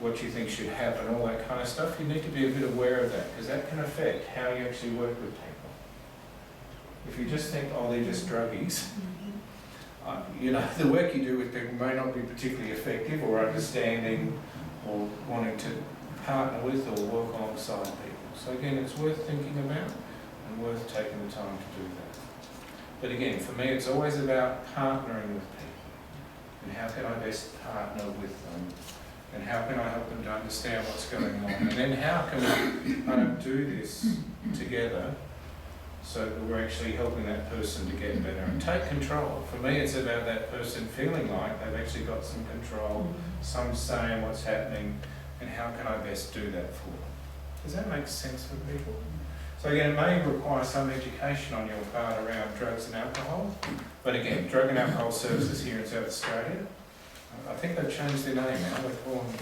what you think should happen, all that kind of stuff, you need to be a bit aware of that, because that can affect how you actually work with people. If you just think, oh, they're just druggies, you know, the work you do with people may not be particularly effective or understanding or wanting to partner with or work alongside people. So again, it's worth thinking about and worth taking the time to do that. But again, for me, it's always about partnering with people. And how can I best partner with them? And how can I help them to understand what's going on? And then how can we kind of do this together so that we're actually helping that person to get better and take control. For me, it's about that person feeling like they've actually got some control, some say in what's happening, and how can I best do that for them? Does that make sense for people? So again, it may require some education on your part around drugs and alcohol, but again, Drug and Alcohol Services here in South Australia, I think they've changed their name now. They call them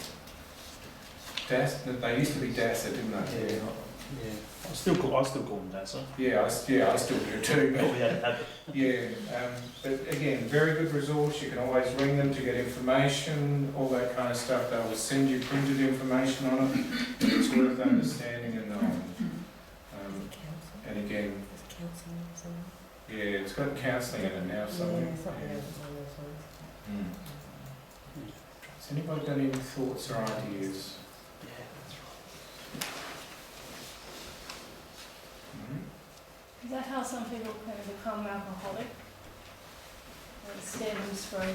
they used to be DASA, didn't they? Yeah. I still call them DASA. Yeah, I still do too. But Oh, yeah. but again, very good resource. You can always ring them to get information, all that kind of stuff. They will send you printed information on it. It's worth understanding and knowing. And again, yeah, it's got counselling in it now somewhere. Has anybody got any thoughts or ideas? Is that how some people can become alcoholic? It stems from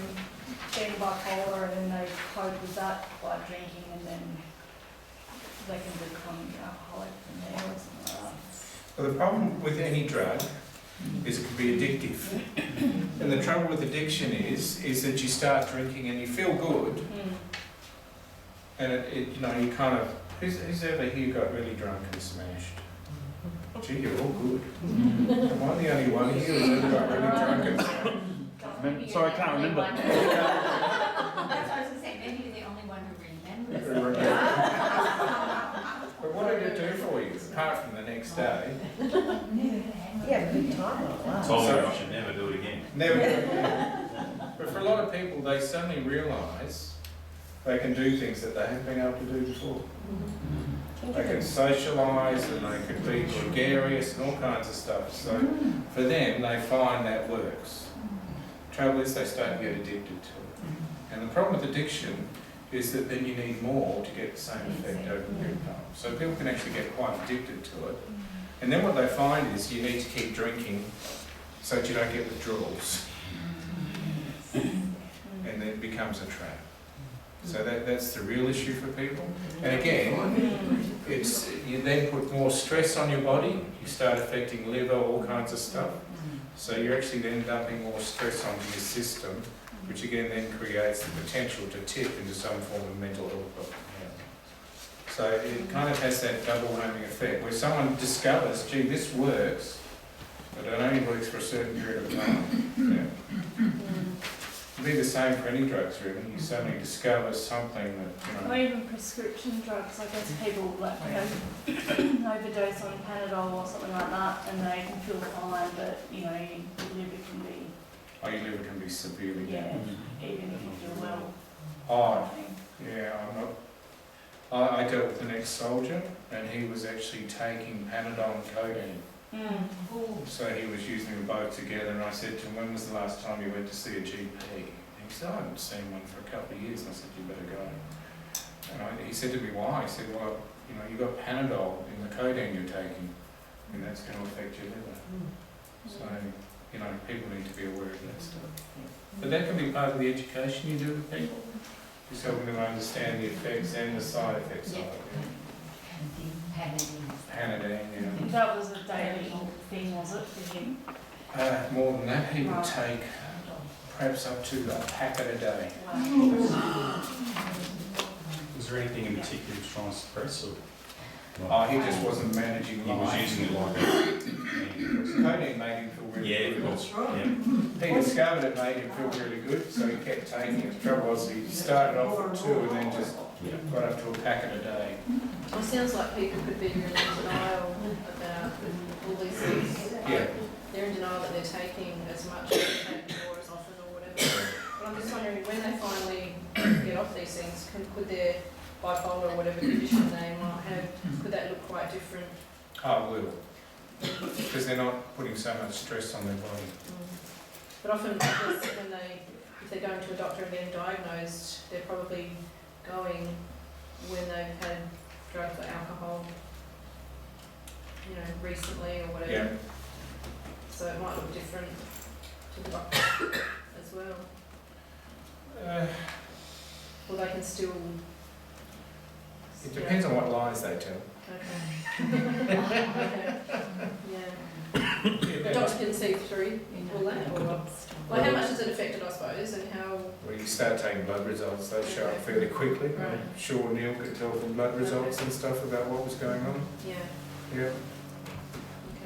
being bipolar and then they cope with that by drinking and then they can become alcoholic from there or something like that. Well, the problem with any drug is it can be addictive. And the trouble with addiction is that you start drinking and you feel good, and you know, you kind of, who's ever here got really drunk and smashed? Gee, you're all good. Am I the only one here who's ever got really drunk and smashed? Sorry, I can't remember. That's what I was going to say, maybe you're the only one who remembers. But what did it do for you, apart from the next day? Yeah, good time. Wow. Told me I should never do it again. Never do it again. But for a lot of people, they suddenly realise they can do things that they haven't been able to do before. They can socialise and they can be gregarious and all kinds of stuff. So for them, they find that works. Trouble is they start to get addicted to it. And the problem with addiction is that then you need more to get the same effect over a period of time. So people can actually get quite addicted to it. And then what they find is you need to keep drinking so that you don't get withdrawals. And then it becomes a trap. So that's the real issue for people. And again, you then put more stress on your body, you start affecting liver, all kinds of stuff. So you're actually then dumping more stress onto your system, which again then creates the potential to tip into some form of mental health problem. So it kind of has that double whammy effect, where someone discovers, gee, this works, but it only works for a certain period of time. Yeah. It'll be the same for any drugs, really. You suddenly discover something that, Or even prescription drugs, I guess people like overdose on Panadol or something like that and they can feel fine, but your liver can be... Oh, your liver can be severely damaged. Even if you feel well. Oh, yeah, I dealt with an ex-soldier and he was actually taking Panadol and codeine. So he was using them both together and I said to him, when was the last time you went to see a GP? And he said, I haven't seen one for a couple of years. And I said, you better go. And he said to me, why? He said, well, you've got Panadol in the codeine you're taking and that's going to affect your liver. So, people need to be aware of that stuff. But that can be part of the education you do with people. Just helping them understand the effects and the side effects of it. Panadine, That was a daily thing, was it, for him? more than that, he would take perhaps up to a packet a day. Wow. Was there anything in particular he was trying to suppress? Oh, he just wasn't managing He was life. using it like a... Codeine made him feel really Yeah, good. that's right. He discovered it made him feel really good, so he kept taking it. The trouble was he started off with 2 and then just got up to a packet a day. Well, it sounds like people could be really in denial about all these things. Yeah. They're in denial that they're taking as much as they take or as often or whatever. But I'm just wondering, when they finally get off these things, could their bipolar or whatever condition they might have, could that look quite different? Oh, it will. because they're not putting so much stress on their body. But often, because if they're going to a doctor and getting diagnosed, they're probably going when they've had drugs or alcohol, recently or whatever. Yeah. So it might look different to the doctor as well. Or they can still. It depends on what lies they tell. Okay. Okay. Yeah. The doctor can see through all that, or well, how much has it affected, I suppose, and how? Well, you start taking blood results, they show up fairly quickly. Right. I'm sure Neil could tell from blood results and stuff about what was going on. Yeah. Yeah. Okay.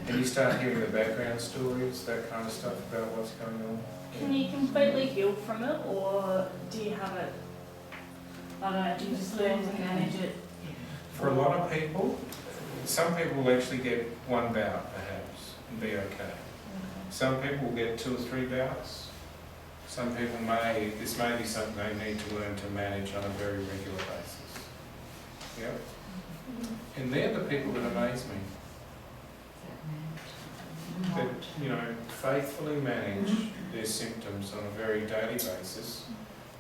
And you start hearing the background stories, that kind of stuff about what's going on. Can you completely heal from it, or do you have it? I don't know. Do you just learn to manage it? For a lot of people, some people will actually get one bout perhaps and be okay. Some people will get 2 or 3 bouts. Some people this may be something they need to learn to manage on a very regular basis. Yep. And they're the people that amaze me. That, faithfully manage their symptoms on a very daily basis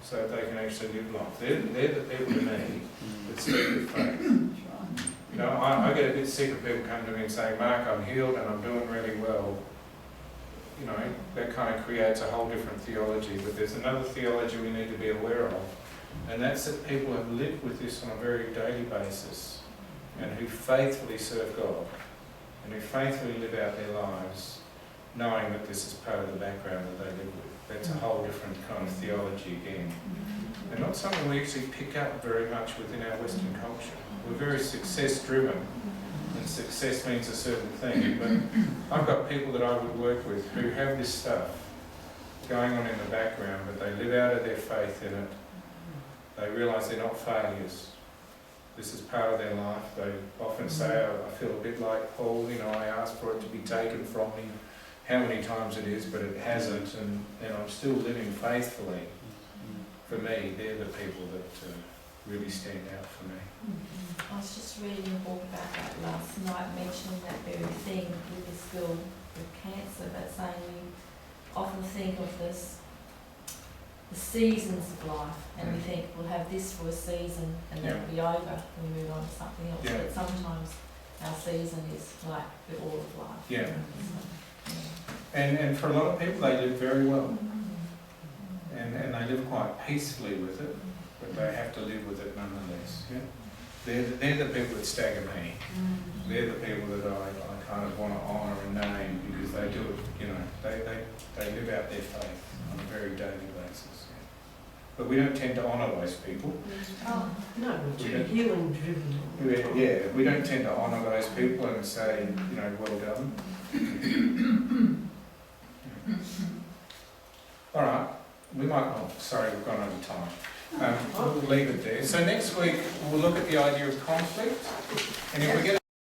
so that they can actually live life. They're the people to me that speak with faith. I get a bit sick of people coming to me and saying, Mark, I'm healed and I'm doing really well. That kind of creates a whole different theology, but there's another theology we need to be aware of, and that's that people have lived with this on a very daily basis and who faithfully serve God and who faithfully live out their lives knowing that this is part of the background that they live with. That's a whole different kind of theology again, and not something we actually pick up very much within our Western culture. We're very success driven, and success means a certain thing, but I've got people that I would work with who have this stuff going on in the background, but they live out of their faith in it. They realise they're not failures. This is part of their life. They often say, I feel a bit like Paul, I asked for it to be taken from me, how many times it is, but it hasn't, and I'm still living faithfully. For me, they're the people that really stand out for me. I was just reading a book about that last night, mentioning that very thing with this girl with cancer, but saying we often think of the seasons of life, and we think we'll have this for a season and then it'll be over and we move on to something else. Yeah. But sometimes our season is like the all of life. Yeah. So, And for a lot of people, they live very well, and they live quite peacefully with it, but they have to live with it nonetheless. Yeah? They're the people that stagger me. They're the people that I kind of want to honour and name because they do it, they live out their faith on a very daily basis. Yeah. But we don't tend to honour those people. Oh, no, we're too healing driven. Yeah, we don't tend to honour those people and say, well done. All right, we've gone over time. We'll leave it there. So next week we'll look at the idea of conflict, and if we get